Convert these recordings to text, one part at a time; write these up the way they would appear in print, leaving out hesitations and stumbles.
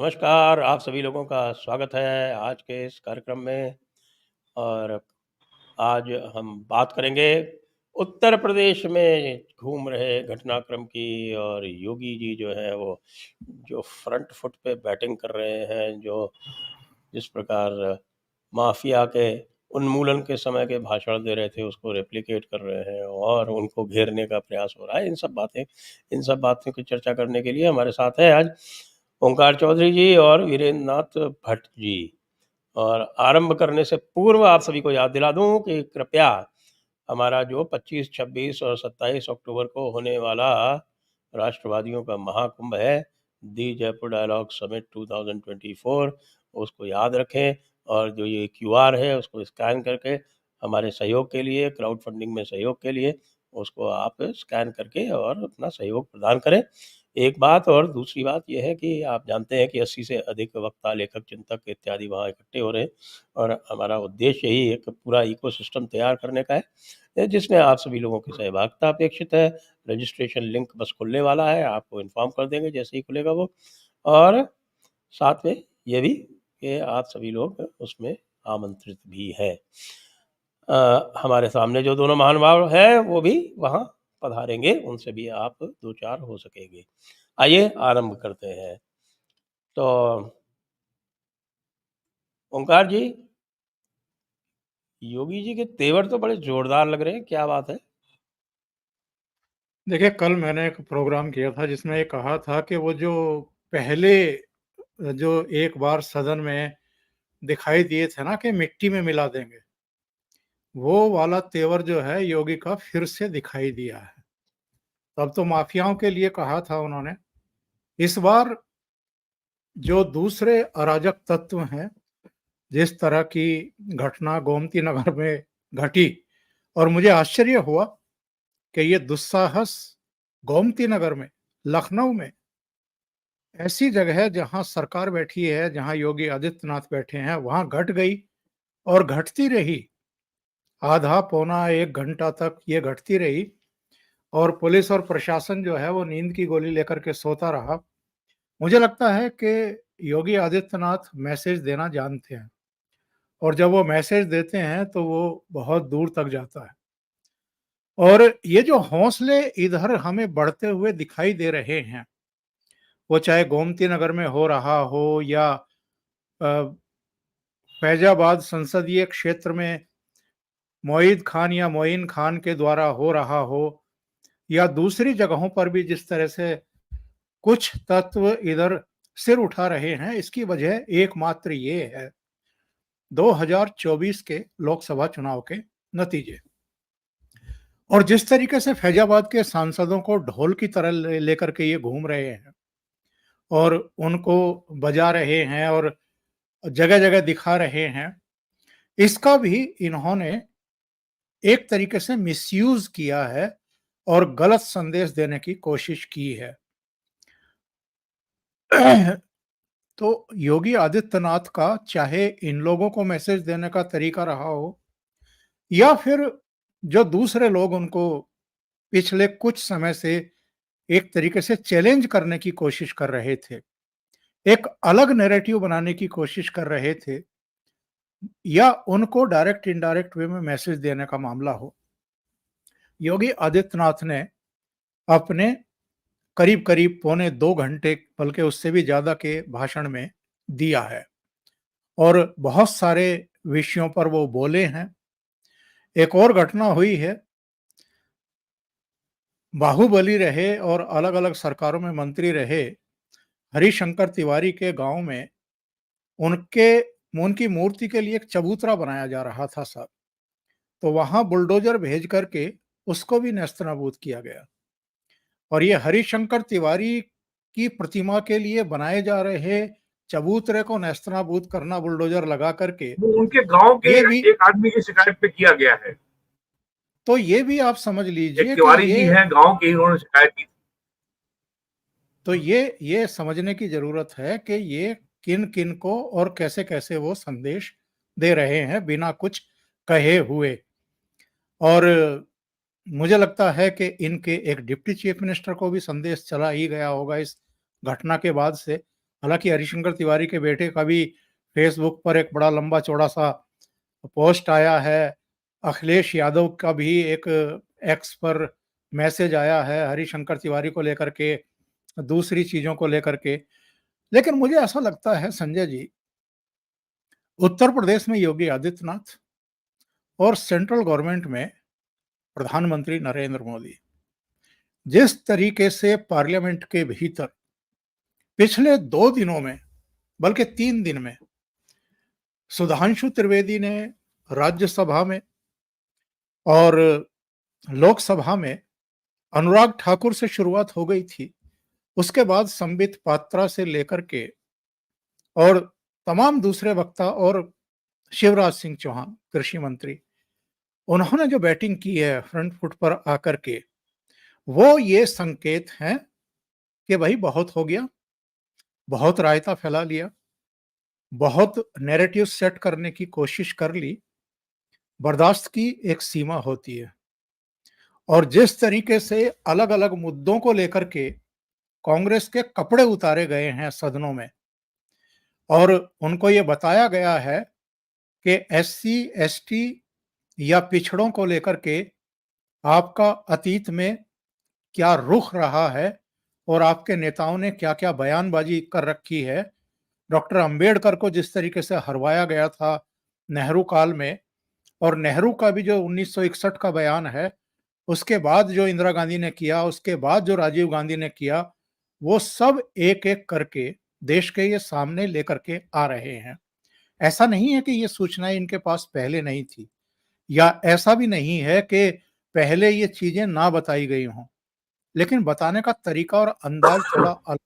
नमस्कार, आप सभी लोगों का स्वागत है आज के इस कार्यक्रम में। और आज हम बात करेंगे उत्तर प्रदेश में घूम रहे घटनाक्रम की। और योगी जी जो है वो जो फ्रंट फुट पे बैटिंग कर रहे हैं, जो जिस प्रकार माफिया के उन्मूलन के समय के भाषण दे रहे थे उसको रेप्लिकेट कर रहे हैं और उनको घेरने का प्रयास हो रहा है। इन सब बातों की चर्चा करने के लिए हमारे साथ है आज ओंकार चौधरी जी और वीरेंद्र नाथ भट्ट जी। और आरंभ करने से पूर्व आप सभी को याद दिला दूं कि कृपया हमारा जो 25, 26 और 27 अक्टूबर को होने वाला राष्ट्रवादियों का महाकुंभ है, दी जयपुर डायलॉग समिट 2024, उसको याद रखें। और जो ये क्यूआर है उसको स्कैन करके हमारे सहयोग के लिए, क्राउड फंडिंग में सहयोग के लिए उसको आप स्कैन करके और अपना सहयोग प्रदान करें। एक बात और दूसरी बात यह है कि आप जानते हैं कि 80 से अधिक वक्ता, लेखक, चिंतक इत्यादि वहाँ इकट्ठे हो रहे हैं और हमारा उद्देश्य यही एक पूरा इकोसिस्टम तैयार करने का है, जिसमें आप सभी लोगों की सहभागिता अपेक्षित है। रजिस्ट्रेशन लिंक बस खुलने वाला है, आपको इन्फॉर्म कर देंगे जैसे ही खुलेगा वो। और साथ में ये भी कि आप सभी लोग उसमें आमंत्रित भी हैं। हमारे सामने जो दोनों महानुभाव हैं वो भी वहाँ पधारेंगे, उनसे भी आप दो चार हो सकेंगे। आइए आरंभ करते हैं। तो ओंकार जी, योगी जी के तेवर तो बड़े जोरदार लग रहे हैं, क्या बात है? देखिए, कल मैंने एक प्रोग्राम किया था जिसमें ये कहा था कि वो जो पहले जो एक बार सदन में दिखाई दिए थे ना कि मिट्टी में मिला देंगे, वो वाला तेवर जो है योगी का फिर से दिखाई दिया है। तब तो माफियाओं के लिए कहा था उन्होंने। इस बार जो दूसरे अराजक तत्व हैं, जिस तरह की घटना गोमती नगर में घटी, और मुझे आश्चर्य हुआ कि ये दुस्साहस गोमती नगर में, लखनऊ में, ऐसी जगह जहां सरकार बैठी है, जहां योगी आदित्यनाथ बैठे हैं, वहां घट गई और घटती रही। आधा पौना एक घंटा तक ये घटती रही और पुलिस और प्रशासन जो है वो नींद की गोली लेकर के सोता रहा। मुझे लगता है कि योगी आदित्यनाथ मैसेज देना जानते हैं और जब वो मैसेज देते हैं तो वो बहुत दूर तक जाता है। और ये जो हौसले इधर हमें बढ़ते हुए दिखाई दे रहे हैं, वो चाहे गोमती नगर में हो रहा हो या फैजाबाद संसदीय क्षेत्र में मोईद खान या मोइन खान के द्वारा हो रहा हो, या दूसरी जगहों पर भी जिस तरह से कुछ तत्व इधर सिर उठा रहे हैं, इसकी वजह एकमात्र ये है 2024 के लोकसभा चुनाव के नतीजे। और जिस तरीके से फैजाबाद के सांसदों को ढोल की तरह लेकर के ये घूम रहे हैं और उनको बजा रहे हैं और जगह जगह दिखा रहे हैं, इसका भी इन्होंने एक तरीके से मिसयूज किया है और गलत संदेश देने की कोशिश की है। तो योगी आदित्यनाथ का चाहे इन लोगों को मैसेज देने का तरीका रहा हो या फिर जो दूसरे लोग उनको पिछले कुछ समय से एक तरीके से चैलेंज करने की कोशिश कर रहे थे, एक अलग नैरेटिव बनाने की कोशिश कर रहे थे, या उनको डायरेक्ट इनडायरेक्ट वे में मैसेज देने का मामला हो, योगी आदित्यनाथ ने अपने करीब करीब पौने 2 घंटे, बल्कि उससे भी ज्यादा के भाषण में दिया है और बहुत सारे विषयों पर वो बोले हैं। एक और घटना हुई है, बाहुबली रहे और अलग अलग सरकारों में मंत्री रहे हरिशंकर तिवारी के गांव में उनके उनकी मूर्ति के लिए एक चबूतरा बनाया जा रहा था सब, तो वहां बुलडोजर भेज करके उसको भी नेस्तनाबूद किया गया। और ये हरिशंकर तिवारी की प्रतिमा के लिए बनाए जा रहे चबूतरे को नेस्तनाबूद करना बुलडोजर लगा करके, वो उनके गांव के ये भी एक आदमी की शिकायत पे किया गया है। तो ये भी आप समझ एक लीजिए कि तिवारी जी हैं, गांव के ही, उन्होंने शिकायत की थी। तो ये समझने की जरूरत है कि ये किन किन को और कैसे कैसे वो संदेश दे रहे हैं बिना कुछ कहे हुए। और मुझे लगता है कि इनके एक डिप्टी चीफ मिनिस्टर को भी संदेश चला ही गया होगा इस घटना के बाद से, हालांकि हरिशंकर तिवारी के बेटे का भी फेसबुक पर एक बड़ा लंबा चौड़ा सा पोस्ट आया है, अखिलेश यादव का भी एक एक्स पर मैसेज आया है हरिशंकर तिवारी को लेकर के, दूसरी चीजों को लेकर के। लेकिन मुझे ऐसा लगता है संजय जी, उत्तर प्रदेश में योगी आदित्यनाथ और सेंट्रल गवर्नमेंट में प्रधानमंत्री नरेंद्र मोदी जिस तरीके से पार्लियामेंट के भीतर पिछले 2 दिनों में, बल्कि 3 दिन में, सुधांशु त्रिवेदी ने राज्यसभा में और लोकसभा में अनुराग ठाकुर से शुरुआत हो गई थी, उसके बाद संबित पात्रा से लेकर के और तमाम दूसरे वक्ता और शिवराज सिंह चौहान कृषि मंत्री, उन्होंने जो बैटिंग की है फ्रंट फुट पर आकर के, वो ये संकेत हैं कि भाई बहुत हो गया, बहुत रायता फैला लिया, बहुत नैरेटिव सेट करने की कोशिश कर ली, बर्दाश्त की एक सीमा होती है। और जिस तरीके से अलग अलग मुद्दों को लेकर के कांग्रेस के कपड़े उतारे गए हैं सदनों में और उनको ये बताया गया है कि एससी एसटी या पिछड़ों को लेकर के आपका अतीत में क्या रुख रहा है और आपके नेताओं ने क्या क्या बयानबाजी कर रखी है, डॉक्टर अंबेडकर को जिस तरीके से हरवाया गया था नेहरू काल में, और नेहरू का भी जो 1961 का बयान है, उसके बाद जो इंदिरा गांधी ने किया, उसके बाद जो राजीव गांधी ने किया, वो सब एक एक करके देश के ये सामने लेकर के आ रहे हैं। ऐसा नहीं है कि ये सूचनाएं इनके पास पहले नहीं थी, या ऐसा भी नहीं है कि पहले ये चीजें ना बताई गई हों, लेकिन बताने का तरीका और अंदाज थोड़ा अलग।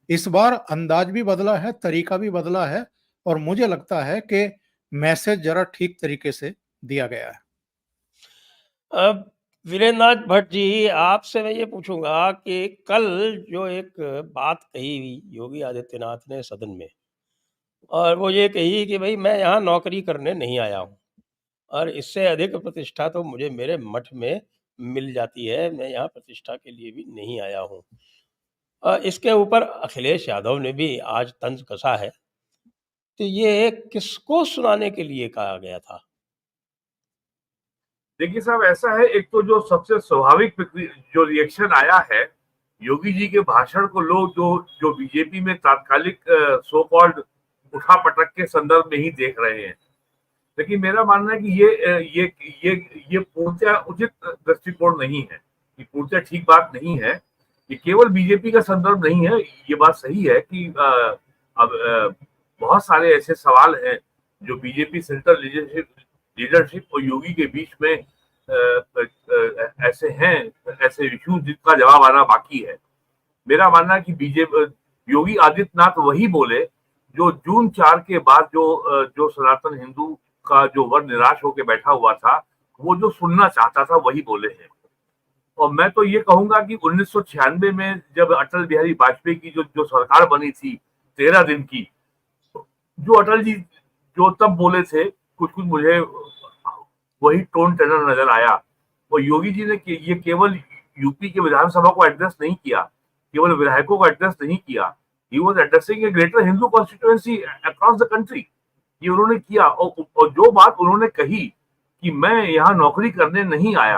इस बार अंदाज भी बदला है, तरीका भी बदला है, और मुझे लगता है कि मैसेज जरा ठीक तरीके से दिया गया है। अब वीरेंद्रनाथ भट्ट जी, आपसे मैं ये पूछूंगा कि कल जो एक बात कही हुई योगी आदित्यनाथ ने सदन में, और वो ये कही कि भाई मैं यहाँ नौकरी करने नहीं आया हूँ और इससे अधिक प्रतिष्ठा तो मुझे मेरे मठ में मिल जाती है, मैं यहाँ प्रतिष्ठा के लिए भी नहीं आया हूँ। इसके ऊपर अखिलेश यादव ने भी आज तंज कसा है, तो ये किसको सुनाने के लिए कहा गया था? देखिए साहब, ऐसा है, एक तो जो सबसे स्वाभाविक जो रिएक्शन आया है योगी जी के भाषण को, लोग जो जो बीजेपी में तात्कालिक सो कॉल्ड उठा पटक के संदर्भ में ही देख रहे हैं। लेकिन मेरा मानना है कि ये पूर्णतः उचित दृष्टिकोण नहीं है, ये पूर्णतः ठीक बात नहीं है। ये केवल बीजेपी का संदर्भ नहीं है। ये बात सही है कि अब बहुत सारे ऐसे सवाल हैं जो बीजेपी सेंट्रल लीडरशिप और योगी के बीच में ऐसे हैं, ऐसे इश्यूज जिनका जवाब आना बाकी है। मेरा मानना है कि बीजेपी योगी आदित्यनाथ वही बोले जो जून 4 के बाद जो सनातन हिंदू का जो वर्ग निराश होकर बैठा हुआ था, वो जो सुनना चाहता था वही बोले हैं। और मैं तो ये कहूंगा कि 1996 में जब अटल बिहारी वाजपेयी की जो सरकार बनी थी 13 दिन की, जो अटल जी जो तब बोले थे, कुछ कुछ मुझे वही टोन टेनर नजर आया। और योगी जी ने ये केवल यूपी के विधानसभा को एड्रेस नहीं किया, केवल विधायकों को एड्रेस नहीं किया, he was addressing A greater Hindu constituency across the country. ये उन्होंने किया। और जो बात उन्होंने कही कि मैं यहाँ नौकरी करने नहीं आया,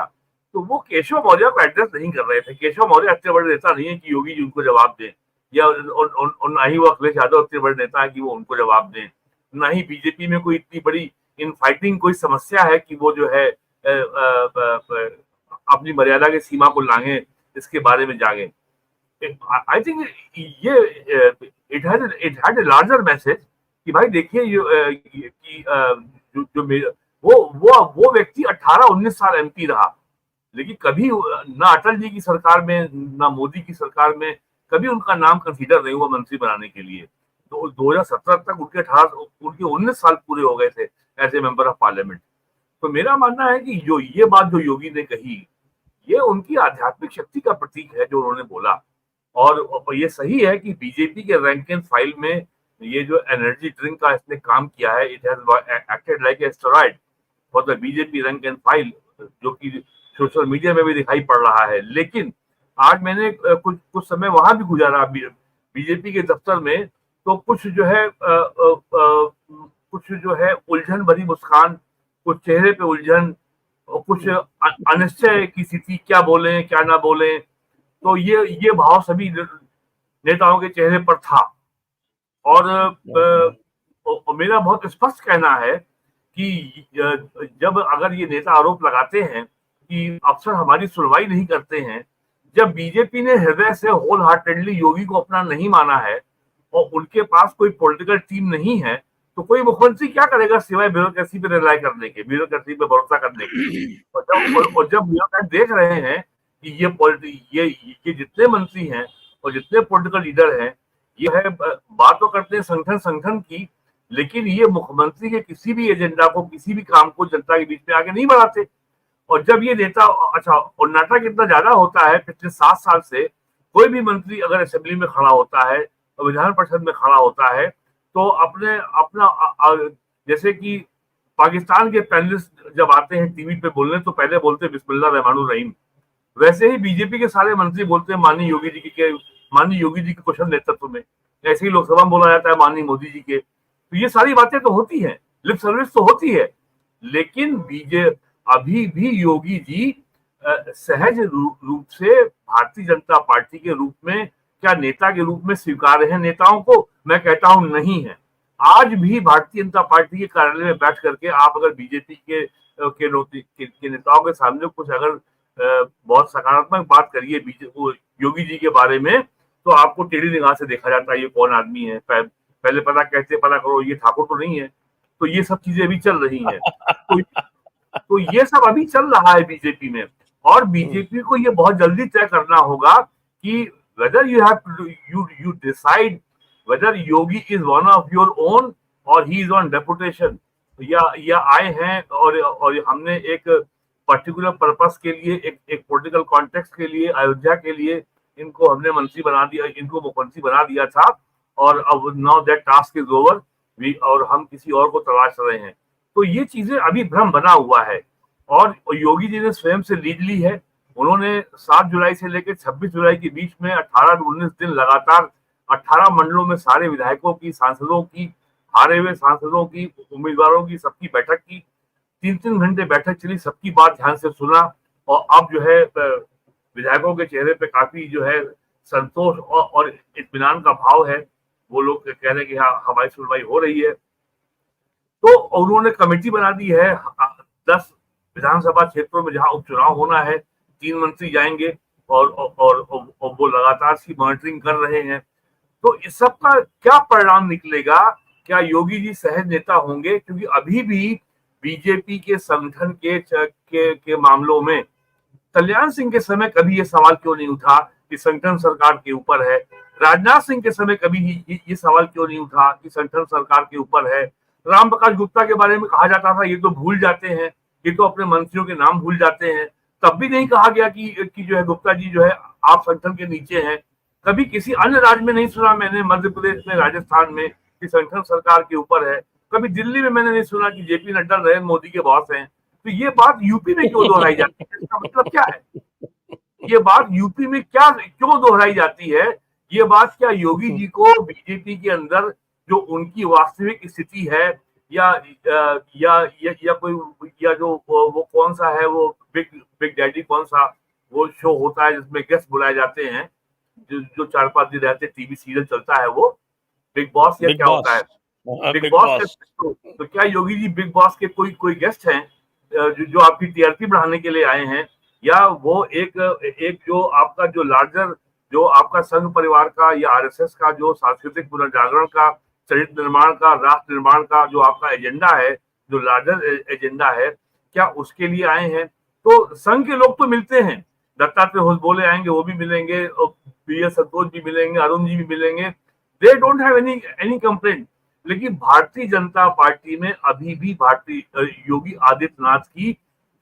तो वो केशव मौर्य को एड्रेस नहीं कर रहे थे। केशव मौर्य इतने बड़े नेता नहीं है कि योगी जी उनको जवाब दें, या ना ही वो अखिलेश यादव इतने बड़े नेता है कि वो उनको जवाब दें, ना ही बीजेपी में कोई इतनी बड़ी इन फाइटिंग कोई समस्या है कि वो जो है अपनी मर्यादा की सीमा को लांघे, इसके बारे में जागे। आई थिंक ये it had a larger message कि भाई देखिए कि वो व्यक्ति 18-19 साल एमपी रहा, लेकिन कभी ना अटल जी की सरकार में ना मोदी की सरकार में कभी उनका नाम कंसीडर नहीं हुआ मंत्री बनाने के लिए। तो 2017 तक उनके 19 साल पूरे हो गए थे as a member of parliament. तो मेरा मानना है कि ये बात जो योगी ने कही, ये उनकी आध्यात्मिक शक्ति का प्रतीक है जो उन्होंने बोला। और ये सही है कि बीजेपी के रैंक एंड फाइल में ये जो एनर्जी ड्रिंक का इसने काम किया है, it has acted like a steroid for the BJP rank and file, जो कि सोशल मीडिया में भी दिखाई पड़ रहा है। लेकिन आज मैंने कुछ समय वहां भी गुजारा बीजेपी के दफ्तर में, तो कुछ जो है कुछ जो है उलझन भरी मुस्कान, कुछ चेहरे पे उलझन और कुछ अनिश्चय की स्थिति, क्या बोले क्या ना बोले। तो ये भाव सभी नेताओं के चेहरे पर था। और मेरा बहुत स्पष्ट कहना है कि जब अगर ये नेता आरोप लगाते हैं कि अफसर हमारी सुनवाई नहीं करते हैं, जब बीजेपी ने हृदय से होल हार्टेडली योगी को अपना नहीं माना है और उनके पास कोई पॉलिटिकल टीम नहीं है, तो कोई मुख्यमंत्री क्या करेगा सिवाय ब्यूरोक्रेसी पे रिलाई करने के, ब्यूरोक्रेसी पे भरोसा करने के। और जब ब्यूरोक्रेट देख रहे हैं कि ये जितने मंत्री हैं और जितने पॉलिटिकल लीडर हैं, ये है बात तो करते हैं संगठन की, लेकिन ये मुख्यमंत्री के किसी भी एजेंडा को, किसी भी काम को जनता के बीच में आगे नहीं बढ़ाते। और जब ये नेता, अच्छा, और नाटक इतना ज्यादा होता है पिछले 7 साल से, कोई भी मंत्री अगर असेंबली में खड़ा होता है और विधान परिषद में खड़ा होता है, तो अपना जैसे कि पाकिस्तान के पैनलिस्ट जब आते हैं टीवी पे बोलने, तो पहले बोलते बिस्मिल्लाह रहमानुर रहीम। वैसे ही बीजेपी के सारे मंत्री बोलते हैं माननीय योगी जी के कुशल नेतृत्व में। ऐसे ही लोकसभा में बोला जाता है माननीय मोदी जी के। तो ये सारी बातें तो होती हैं, लिप सर्विस तो होती है, लेकिन अभी भी योगी जी सहज रूप से भारतीय जनता पार्टी के रूप में, क्या नेता के रूप में स्वीकार है नेताओं को? मैं कहता हूं नहीं है। आज भी भारतीय जनता पार्टी के कार्यालय में बैठ करके आप अगर बीजेपी के नेताओं के सामने कुछ अगर बहुत सकारात्मक बात करिए योगी जी के बारे में, तो आपको टेढ़ी निगाह से देखा जाता है, ये कौन आदमी है, पहले पता करो ये ठाकुर तो नहीं है। तो ये सब चीजें अभी चल रही हैं। तो ये सब अभी चल रहा है बीजेपी में, और बीजेपी को ये बहुत जल्दी तय करना होगा कि whether you decide whether Yogi is one of your own or he is on deputation, या आए हैं और हमने एक पर्टिकुलर पर्पस के लिए, एक पॉलिटिकल कॉन्टेक्स्ट के लिए, अयोध्या के लिए इनको हमने मंत्री बना दिया, इनको मुख्यमंत्री बना दिया था, और अब now that task is over, और हम किसी और को तलाश रहे हैं। तो ये चीजें अभी भ्रम बना हुआ है, और योगी जी ने स्वयं से लीड ली है। उन्होंने 7 जुलाई से लेकर 26 जुलाई के बीच में 18-19 दिन लगातार 18 मंडलों में सारे विधायकों की, सांसदों की, हारे हुए सांसदों की, उम्मीदवारों की, सबकी बैठक की। 3-3 घंटे बैठक चली, सबकी बात ध्यान से सुना, और अब जो है विधायकों के चेहरे पे काफी जो है संतोष और इत्मीनान का भाव है। वो लोग कह रहे हैं कि हाँ, हमारी सुनवाई हो रही है। तो उन्होंने कमेटी बना दी है 10 विधानसभा क्षेत्रों में जहां उपचुनाव होना है। 3 मंत्री जाएंगे और वो लगातार सी मॉनिटरिंग कर रहे हैं। तो इस सब का क्या परिणाम निकलेगा? क्या योगी जी सहज नेता होंगे? क्योंकि अभी भी बीजेपी के संगठन के मामलों में कल्याण सिंह के समय कभी ये सवाल क्यों नहीं उठा कि संगठन सरकार के ऊपर है? राजनाथ सिंह के समय कभी ये सवाल क्यों नहीं उठा कि संगठन सरकार के ऊपर है? राम प्रकाश गुप्ता के बारे में कहा जाता था ये तो भूल जाते हैं, ये तो अपने मंत्रियों के नाम भूल जाते हैं। तब भी नहीं कहा गया कि जो है गुप्ता जी जो है आप संगठन के नीचे हैं। कभी किसी अन्य राज्य में नहीं सुना मैंने, मध्य प्रदेश में, राजस्थान में, कि संगठन सरकार के ऊपर है। कभी दिल्ली में मैंने नहीं सुना कि जेपी नड्डा नरेंद्र मोदी के बॉस हैं। तो ये बात यूपी में क्यों दोहराई जाती है? इसका मतलब क्या है? ये बात यूपी में क्यों दोहराई जाती है? ये बात क्या योगी जी को बीजेपी के अंदर जो उनकी वास्तविक स्थिति है, या कोई, या जो वो कौन सा है, वो बिग डैडी कौन सा वो शो होता है जिसमें गेस्ट बुलाए जाते हैं, जो 4-5 दिन रहते, टीवी सीरियल चलता है, वो बिग बॉस या क्या होता है, बिग बॉस। तो क्या योगी जी बिग बॉस के कोई गेस्ट हैं जो आपकी टीआरपी बढ़ाने के लिए आए हैं, या वो एक जो आपका जो लार्जर, जो आपका संघ परिवार का या आरएसएस का जो सांस्कृतिक पुनर्जागरण का, चरित्र निर्माण का, राष्ट्र निर्माण का जो आपका एजेंडा है, जो लार्जर एजेंडा है, क्या उसके लिए आए हैं? तो संघ के लोग तो मिलते हैं, दत्तात्रेय होसबोले आएंगे, वो भी मिलेंगे, पीएस संतोष भी मिलेंगे, अरुण जी भी मिलेंगे, they don't have any complaint. लेकिन भारतीय जनता पार्टी में अभी भी योगी आदित्यनाथ की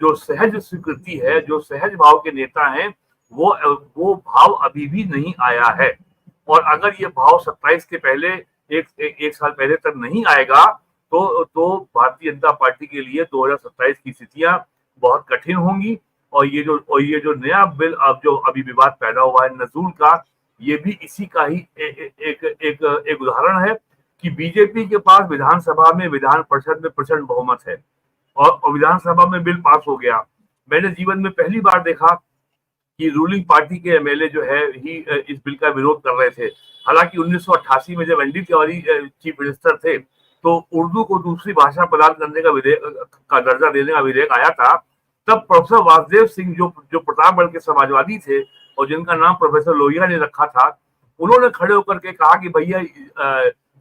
जो सहज स्वीकृति है, जो सहज भाव के नेता हैं, वो भाव अभी भी नहीं आया है। और अगर ये भाव 27 के पहले, एक साल पहले तक नहीं आएगा, तो भारतीय जनता पार्टी के लिए 2027 की स्थितियां बहुत कठिन होंगी। और ये जो नया बिल अब जो अभी विवाद पैदा हुआ है नजूल का, ये भी इसी का ही एक उदाहरण है कि बीजेपी के पास विधानसभा में, विधान परिषद में प्रचंड बहुमत है और विधानसभा में बिल पास हो गया। मैंने जीवन में पहली बार देखा कि रूलिंग पार्टी के एमएलए जो है ही इस बिल का विरोध कर रहे थे। हालांकि 1988 में जब एनडी तिवारी चीफ मिनिस्टर थे तो उर्दू को दूसरी भाषा प्रदान करने का विधेयक का दर्जा देने का विधेयक आया था। तब प्रोफेसर वासुदेव सिंह जो प्रतापगढ़ के समाजवादी थे और जिनका नाम प्रोफेसर लोहिया ने रखा था, उन्होंने खड़े होकर के कहा कि भैया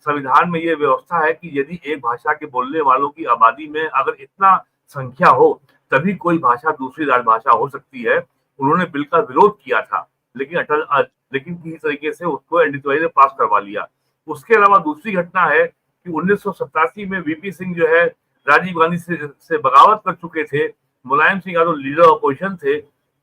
संविधान में ये व्यवस्था है कि यदि एक भाषा के बोलने वालों की आबादी में अगर इतना संख्या हो तभी कोई भाषा दूसरी राजभाषा हो सकती है। उन्होंने बिल का विरोध किया था, लेकिन किसी तरीके से उसको एनडी तिवारी ने पास करवा लिया। उसके अलावा दूसरी घटना है कि 1987 में वीपी सिंह जो है राजीव गांधी से बगावत कर चुके थे। मुलायम सिंह यादव लीडर अपोजिशन थे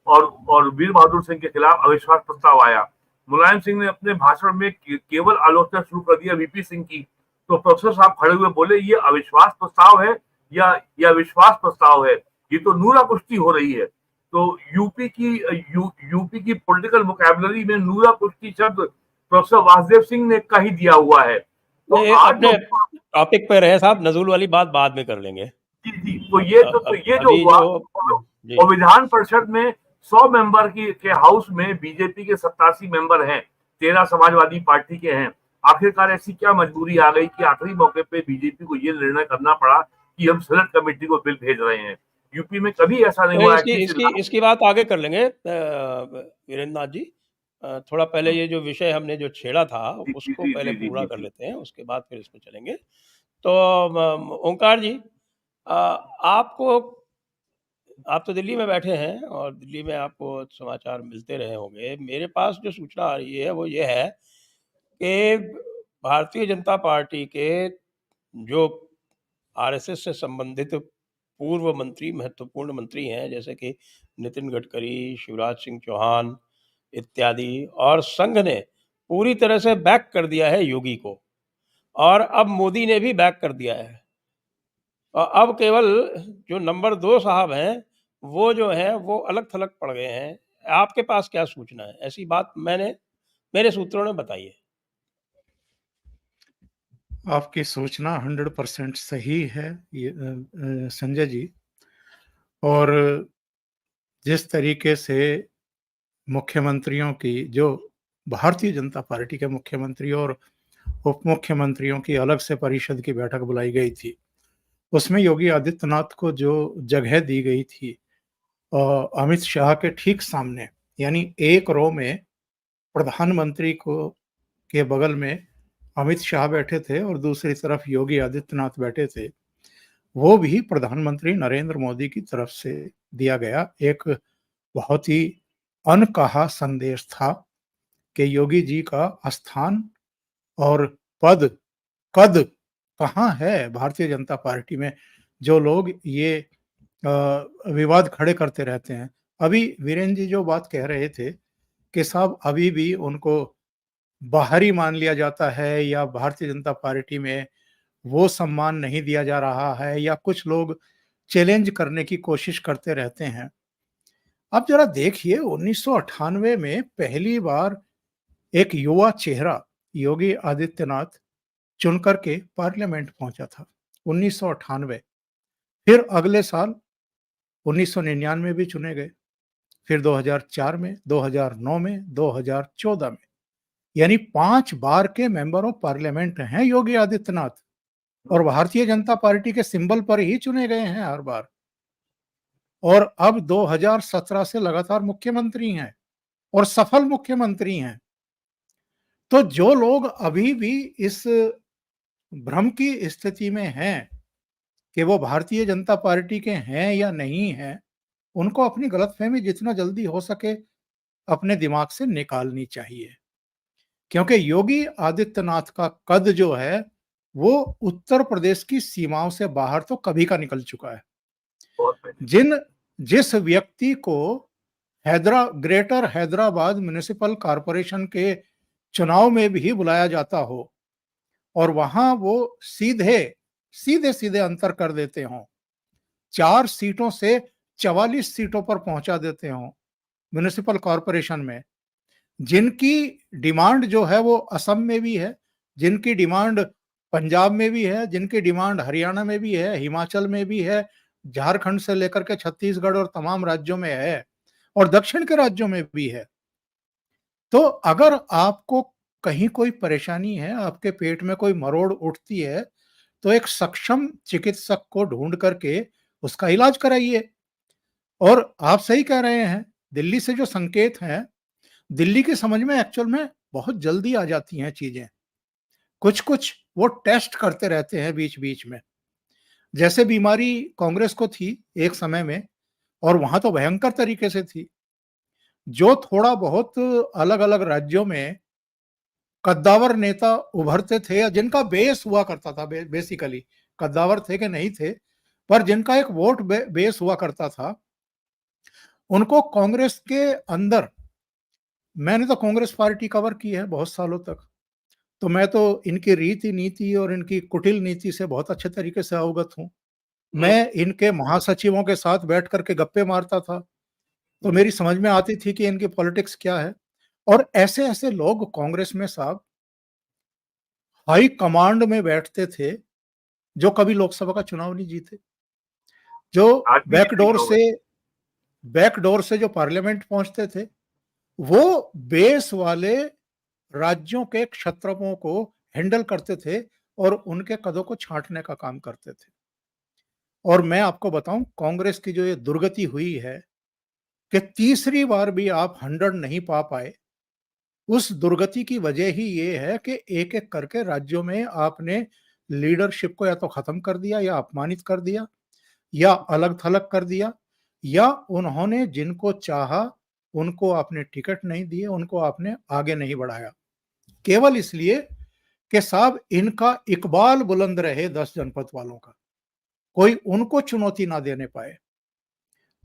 और वीर बहादुर सिंह के खिलाफ अविश्वास प्रस्ताव आया। मुलायम सिंह ने अपने भाषण में केवल आलोचना शुरू कर दिया वीपी सिंह की, तो प्रोफेसर साहब खड़े हुए बोले, ये अविश्वास प्रस्ताव है या विश्वास प्रस्ताव है, ये तो नूरा कुश्ती हो रही है। तो यूपी की पॉलिटिकल वोकैबुलरी में नूरा कुश्ती शब्द प्रोफेसर वासुदेव सिंह ने का ही दिया हुआ है। तो आज अपने टॉपिक पे रहे साहब, नजरुल वाली बात बाद में कर लेंगे। जी, तो ये जो हुआ और विधान परिषद में 100 मेंबर के हाउस में बीजेपी के 87 मेंबर हैं, 13 समाजवादी पार्टी के हैं। आखिरकार ऐसी क्या मजबूरी आ गई कि आखिरी मौके पे बीजेपी को ये निर्णय करना पड़ा कि हम सेनेट कमेटी को बिल भेज रहे हैं। यूपी में कभी ऐसा नहीं हुआ। इसकी बात आगे कर लेंगे वीरेंद्र नाथ जी। थोड़ा पहले ये जो विषय हमने जो छेड़ा था उसको पहले पूरा कर लेते हैं, उसके बाद फिर इसमें चलेंगे। तो ओंकार जी, आप तो दिल्ली में बैठे हैं और दिल्ली में आपको समाचार मिलते रहे होंगे। मेरे पास जो सूचना आ रही है वो ये है कि भारतीय जनता पार्टी के जो आरएसएस से संबंधित पूर्व मंत्री, महत्वपूर्ण मंत्री हैं, जैसे कि नितिन गडकरी, शिवराज सिंह चौहान इत्यादि, और संघ ने पूरी तरह से बैक कर दिया है योगी को, और अब मोदी ने भी बैक कर दिया है। और अब केवल जो नंबर 2 साहब हैं वो जो है वो अलग थलग पड़ गए हैं। आपके पास क्या सूचना है? ऐसी बात मेरे सूत्रों ने बताई है। आपकी सूचना 100% सही है ये संजय जी। और जिस तरीके से मुख्यमंत्रियों की, जो भारतीय जनता पार्टी के मुख्यमंत्री और उप मुख्यमंत्रियों की अलग से परिषद की बैठक बुलाई गई थी, उसमें योगी आदित्यनाथ को जो जगह दी गई थी अमित शाह के ठीक सामने, यानी एक रो में प्रधानमंत्री को के बगल में अमित शाह बैठे थे और दूसरी तरफ योगी आदित्यनाथ बैठे थे, वो भी प्रधानमंत्री नरेंद्र मोदी की तरफ से दिया गया एक बहुत ही अनकहा संदेश था कि योगी जी का स्थान और पद कद कहाँ है भारतीय जनता पार्टी में। जो लोग ये विवाद खड़े करते रहते हैं, अभी वीरेंद्र जी जो बात कह रहे थे कि साहब अभी भी उनको बाहरी मान लिया जाता है या भारतीय जनता पार्टी में वो सम्मान नहीं दिया जा रहा है, या कुछ लोग चैलेंज करने की कोशिश करते रहते हैं। आप जरा देखिए, 1998 में पहली बार एक युवा चेहरा योगी आदित्यनाथ चुनकर के पार्लियामेंट पहुंचा था, 1998। फिर अगले साल 1999 भी चुने गए, फिर 2004 में, 2009 में, 2014 में, यानी 5 बार के मेंबर ऑफ पार्लियामेंट हैं योगी आदित्यनाथ, और भारतीय जनता पार्टी के सिंबल पर ही चुने गए हैं हर बार। और अब 2017 से लगातार मुख्यमंत्री हैं और सफल मुख्यमंत्री हैं। तो जो लोग अभी भी इस भ्रम की स्थिति में हैं कि वो भारतीय जनता पार्टी के हैं या नहीं हैं, उनको अपनी गलतफहमी जितना जल्दी हो सके अपने दिमाग से निकालनी चाहिए, क्योंकि योगी आदित्यनाथ का कद जो है वो उत्तर प्रदेश की सीमाओं से बाहर तो कभी का निकल चुका है। जिस व्यक्ति को ग्रेटर हैदराबाद म्युनिसिपल कॉरपोरेशन के चुनाव में भी बुलाया जाता हो और वहां वो सीधे अंतर कर देते हो, 4 सीटों से 44 सीटों पर पहुंचा देते हो म्युनिसिपल कॉरपोरेशन में, जिनकी डिमांड जो है वो असम में भी है, जिनकी डिमांड पंजाब में भी है, जिनकी डिमांड हरियाणा में भी है, हिमाचल में भी है, झारखंड से लेकर के छत्तीसगढ़ और तमाम राज्यों में है और दक्षिण के राज्यों में भी है। तो अगर आपको कहीं कोई परेशानी है, आपके पेट में कोई मरोड़ उठती है, तो एक सक्षम चिकित्सक को ढूँढ करके उसका इलाज कराइए। और आप सही कह रहे हैं, दिल्ली से जो संकेत हैं, दिल्ली की समझ में एक्चुअल में बहुत जल्दी आ जाती हैं चीज़ें। कुछ-कुछ वो टेस्ट करते रहते हैं बीच-बीच में। जैसे बीमारी कांग्रेस को थी एक समय में और वहाँ तो भयंकर तरीके से थी। जो थोड़ा बहुत अलग-अलग राज्यों में कद्दावर नेता उभरते थे या जिनका बेस हुआ करता था बेसिकली, कद्दावर थे कि नहीं थे, पर जिनका एक वोट बेस हुआ करता था, उनको कांग्रेस के अंदर, मैंने तो कांग्रेस पार्टी कवर की है बहुत सालों तक, तो मैं तो इनकी रीति नीति और इनकी कुटिल नीति से बहुत अच्छे तरीके से अवगत हूँ। मैं इनके महासचिवों के साथ बैठ करके गप्पे मारता था, तो मेरी समझ में आती थी कि इनकी पॉलिटिक्स क्या है। और ऐसे-ऐसे लोग कांग्रेस में साहब हाई कमांड में बैठते थे, जो कभी लोकसभा का चुनाव नहीं जीते। जो आज भी ऐसे ही लोग हैं। बैकडोर से जो पार्लियामेंट पहुँचते थे, वो बेस वाले राज्यों के क्षत्रपों को हैंडल करते थे और उनके कदों को छाँटने का काम करते थे। और मैं आपको बताऊँ, कांग्रेस की जो ये दुर्गति हुई है कि तीसरी बार भी आप 100 नहीं पा पाए, उस दुर्गति की वजह ही ये है कि एक-एक करके राज्यों में आपने लीडरशिप को या तो खत्म कर दिया या अपमानित कर दिया या अलग-थलग कर दिया, या उन्होंने जिनको चाहा उनको आपने टिकट नहीं दिए, उनको आपने आगे नहीं बढ़ाया। केवल इसलिए कि साहब इनका इकबाल बुलंद रहे 10 जनपद वालों का, कोई उनको चुनौती ना देने पाए।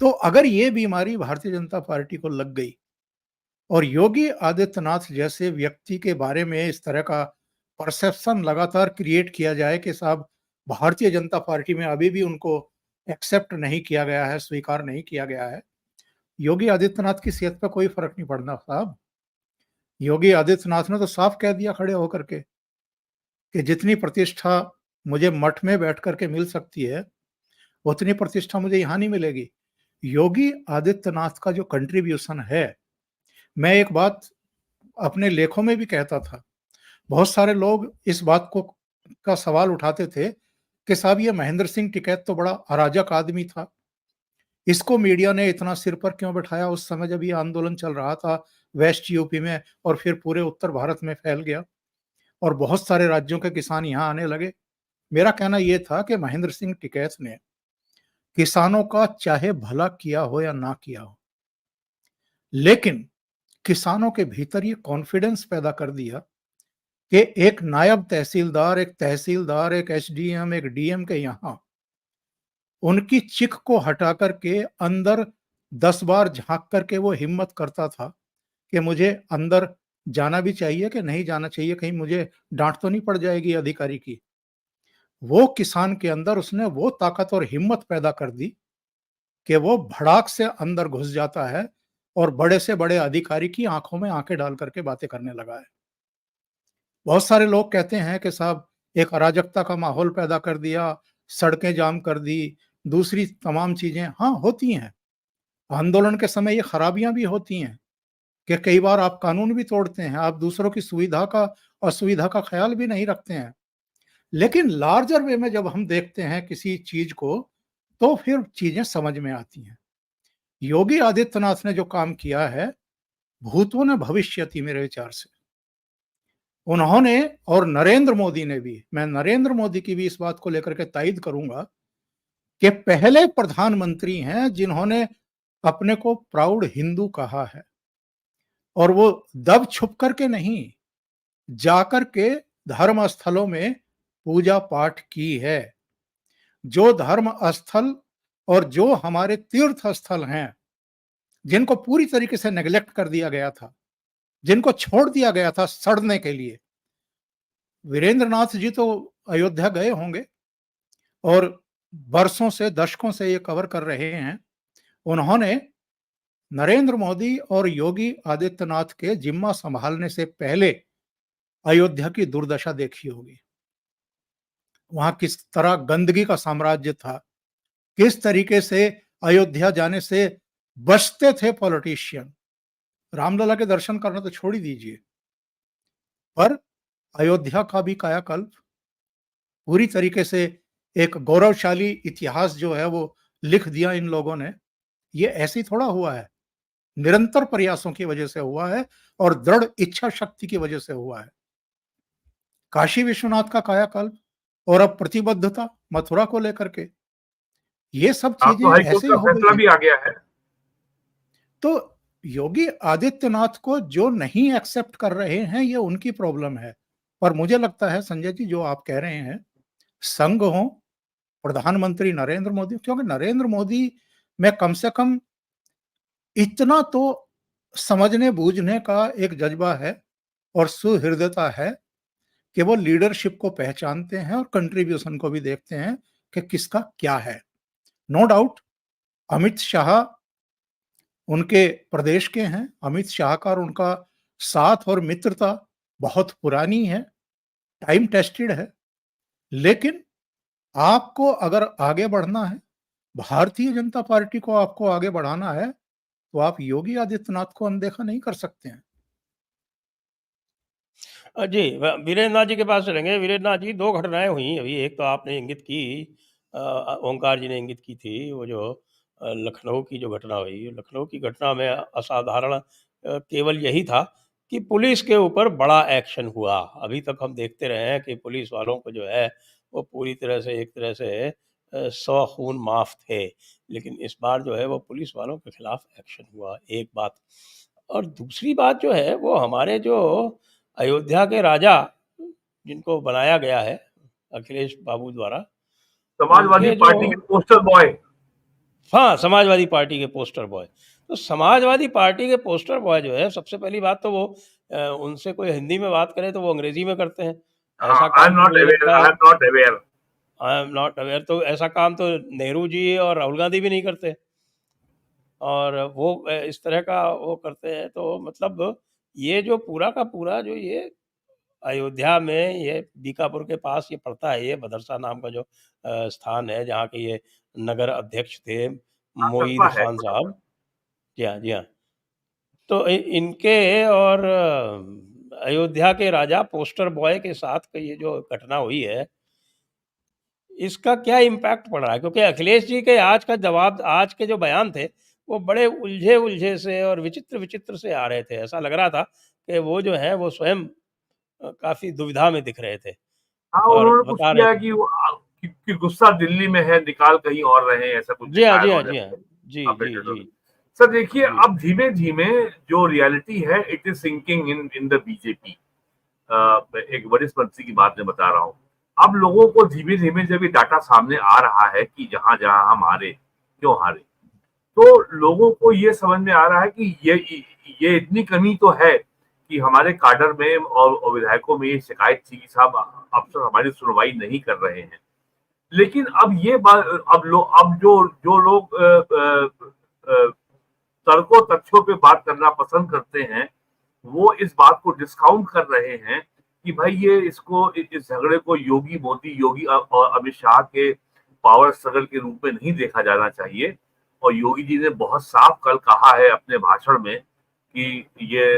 तो अगर ये बीमारी भारतीय जनता पार्टी को लग गई और योगी आदित्यनाथ जैसे व्यक्ति के बारे में इस तरह का परसेप्शन लगातार क्रिएट किया जाए कि साहब भारतीय जनता पार्टी में अभी भी उनको एक्सेप्ट नहीं किया गया है, स्वीकार नहीं किया गया है, योगी आदित्यनाथ की सेहत पे कोई फर्क नहीं पड़ना साहब। योगी आदित्यनाथ ने तो साफ कह दिया खड़े होकर के कि जितनी प्रतिष्ठा मुझे मठ में बैठ करके मिल सकती है, उतनी प्रतिष्ठा मुझे यहाँ नहीं मिलेगी। योगी आदित्यनाथ का जो कंट्रीब्यूशन है, मैं एक बात अपने लेखों में भी कहता था, बहुत सारे लोग इस बात को का सवाल उठाते थे कि साहब ये महेंद्र सिंह टिकैत तो बड़ा अराजक आदमी था, इसको मीडिया ने इतना सिर पर क्यों बिठाया उस समय जब ये आंदोलन चल रहा था वेस्ट यूपी में और फिर पूरे उत्तर भारत में फैल गया और बहुत सारे राज्यों के किसान यहाँ आने लगे। मेरा कहना ये था कि महेंद्र सिंह टिकैत ने किसानों का चाहे भला किया हो या ना किया हो, लेकिन किसानों के भीतर ये कॉन्फिडेंस पैदा कर दिया कि एक नायब तहसीलदार, एक तहसीलदार, एक एसडीएम, एक डीएम के यहाँ उनकी चिक को हटा करके अंदर 10 बार झाँक करके वो हिम्मत करता था कि मुझे अंदर जाना भी चाहिए कि नहीं जाना चाहिए, कहीं मुझे डाँट तो नहीं पड़ जाएगी अधिकारी की। वो किसान के अंदर उसने वो ताकत और हिम्मत पैदा कर दी कि वो भड़ाक से अंदर घुस जाता है और बड़े से बड़े अधिकारी की आँखों में आँखें डाल करके बातें करने लगा है। बहुत सारे लोग कहते हैं कि साहब एक अराजकता का माहौल पैदा कर दिया, सड़कें जाम कर दी, दूसरी तमाम चीज़ें हाँ, होती हैं। आंदोलन के समय ये खराबियाँ भी होती हैं कि कई बार आप कानून भी तोड़ते हैं, आप दूसरों की सुविधा का असुविधा का ख़्याल भी नहीं रखते हैं। लेकिन लार्जर वे में जब हम देखते हैं किसी चीज़ को, तो फिर चीज़ें समझ में आती हैं। योगी आदित्यनाथ ने जो काम किया है, भूतो न भविष्यति मेरे विचार से। उन्होंने और नरेंद्र मोदी ने भी, मैं नरेंद्र मोदी की भी इस बात को लेकर के तायद करूँगा कि पहले प्रधानमंत्री हैं जिन्होंने अपने को प्राउड हिंदू कहा है और वो दब छुप करके नहीं, जाकर के धर्म स्थलों में पूजा पाठ की है। जो धर्म स्थल और जो हमारे तीर्थ स्थल हैं, जिनको पूरी तरीके से नेग्लेक्ट कर दिया गया था, जिनको छोड़ दिया गया था सड़ने के लिए। वीरेंद्र नाथ जी तो अयोध्या गए होंगे और बरसों से, दशकों से ये कवर कर रहे हैं। उन्होंने नरेंद्र मोदी और योगी आदित्यनाथ के जिम्मा संभालने से पहले अयोध्या की दुर्दशा देखी होगी। वहां किस तरह गंदगी का साम्राज्य था, किस तरीके से अयोध्या जाने से बचते थे पॉलिटिशियन। रामलला के दर्शन करना तो छोड़ ही दीजिए, पर अयोध्या का भी कायाकल्प पूरी तरीके से एक गौरवशाली इतिहास जो है वो लिख दिया इन लोगों ने। ये ऐसे ही थोड़ा हुआ है, निरंतर प्रयासों की वजह से हुआ है और दृढ़ इच्छा शक्ति की वजह से हुआ है। काशी विश्वनाथ का कायाकल्प और अब प्रतिबद्धता मथुरा को लेकर के, ये सब अब चीजें तो हाईकोर्ट ऐसे ही का हो फैसला गई भी हैं। आ गया है। तो योगी आदित्यनाथ को जो नहीं एक्सेप्ट कर रहे हैं ये उनकी प्रॉब्लम है। पर मुझे लगता है संजय जी, जो आप कह रहे हैं, संघ हो, प्रधानमंत्री नरेंद्र मोदी, क्योंकि नरेंद्र मोदी में कम से कम इतना तो समझने बूझने का एक जज्बा है और सुहृदयता है कि वो लीडरशिप को पहचानते हैं और कंट्रीब्यूशन को भी देखते हैं कि किसका क्या है। नो डाउट अमित शाह उनके प्रदेश के हैं। अमित शाह का और उनका साथ और मित्रता बहुत पुरानी है, टाइम टेस्टेड है। लेकिन आपको अगर आगे बढ़ना है, भारतीय जनता पार्टी को आपको आगे बढ़ाना है, तो आप योगी आदित्यनाथ को अनदेखा नहीं कर सकते हैं। जी, वीरेंद्र नाथ जी के पास चलेंगे। वीरेंद्र नाथ जी, 2 घटनाएँ हुई अभी। एक तो आपने इंगित की, ओंकार जी ने इंगित की थी, वो जो लखनऊ की जो घटना हुई। लखनऊ की घटना में असाधारण केवल यही था कि पुलिस के ऊपर बड़ा एक्शन हुआ। अभी तक हम देखते रहे हैं कि पुलिस वालों को जो है वो पूरी तरह से, एक तरह से 100 खून माफ़ थे। लेकिन इस बार जो है वो पुलिस वालों के खिलाफ एक्शन हुआ, एक बात। और दूसरी बात जो है वो हमारे जो अयोध्या के राजा जिनको बनाया गया है अखिलेश बाबू द्वारा, समाजवादी उनके जो, पार्टी के पोस्टर बॉय। हाँ, समाजवादी पार्टी के पोस्टर बॉय। तो समाजवादी पार्टी के पोस्टर बॉय जो है, सबसे पहली बात तो वो उनसे कोई हिंदी में बात करे तो वो अंग्रेजी में करते हैं। हाँ, ऐसा आई काम एम तो नॉट मुझे अवेयर, लगता आई है, am not aware. I am not aware, तो ऐसा काम तो नेहरू जी और राहुल गांधी भी नहीं करते। और वो इस तरह का वो करते हैं। तो मतलब ये जो पूरा का पूरा जो ये अयोध्या में, ये बीकापुर के पास ये पड़ता है, ये बदरसा नाम का जो स्थान है, जहाँ के ये नगर अध्यक्ष थे हाँ, मोईद कस्बा है खान छोटा सा। साहब। जी हाँ, जी हाँ। तो इनके और अयोध्या के राजा पोस्टर बॉय के साथ का ये जो घटना हुई है, इसका क्या इम्पैक्ट पड़ रहा है? क्योंकि अखिलेश जी के आज का जवाब, आज के जो बयान थे, वो बड़े उलझे-उलझे से और विचित्र-विचित्र से आ रहे थे। ऐसा लग रहा था कि वो जो है वो स्वयं काफ़ी दुविधा में दिख रहे थे हाँ, और उन्होंने कुछ बता रहे किया थे। कि वो कि गुस्सा दिल्ली में है, निकाल कहीं और रहे, ऐसा कुछ जी हाँ, दिखाया जी हाँ, उन्होंने जी हाँ। अपने जी, जी, अपडेटेड जी, में। सर देखिए, जी। अब धीमे-धीमे जो रियलिटी है, it is sinking in the BJP. एक वरिष्ठ मंत्री की बात मैं बता रहा हूँ। अब लोगों को धीमे-धीमे जब ये डाटा सामने आ रहा है कि जहाँ-जहाँ हम हारे, क्यों हारे? तो लोगों को ये समझ में आ रहा है कि ये इतनी कमी तो है कि हमारे काडर में और विधायकों में ये शिकायत थी कि साहब अफसर हमारी सुनवाई नहीं कर रहे हैं। लेकिन अब ये बात, अब जो जो लोग तर्कों तथ्यों पे बात करना पसंद करते हैं, वो इस बात को डिस्काउंट कर रहे हैं कि भाई ये इसको इस झगड़े को योगी मोदी, योगी और अमित शाह के पावर स्ट्रगल के रूप में नहीं देखा जाना चाहिए। और योगी जी ने बहुत साफ कल कहा है अपने भाषण में कि ये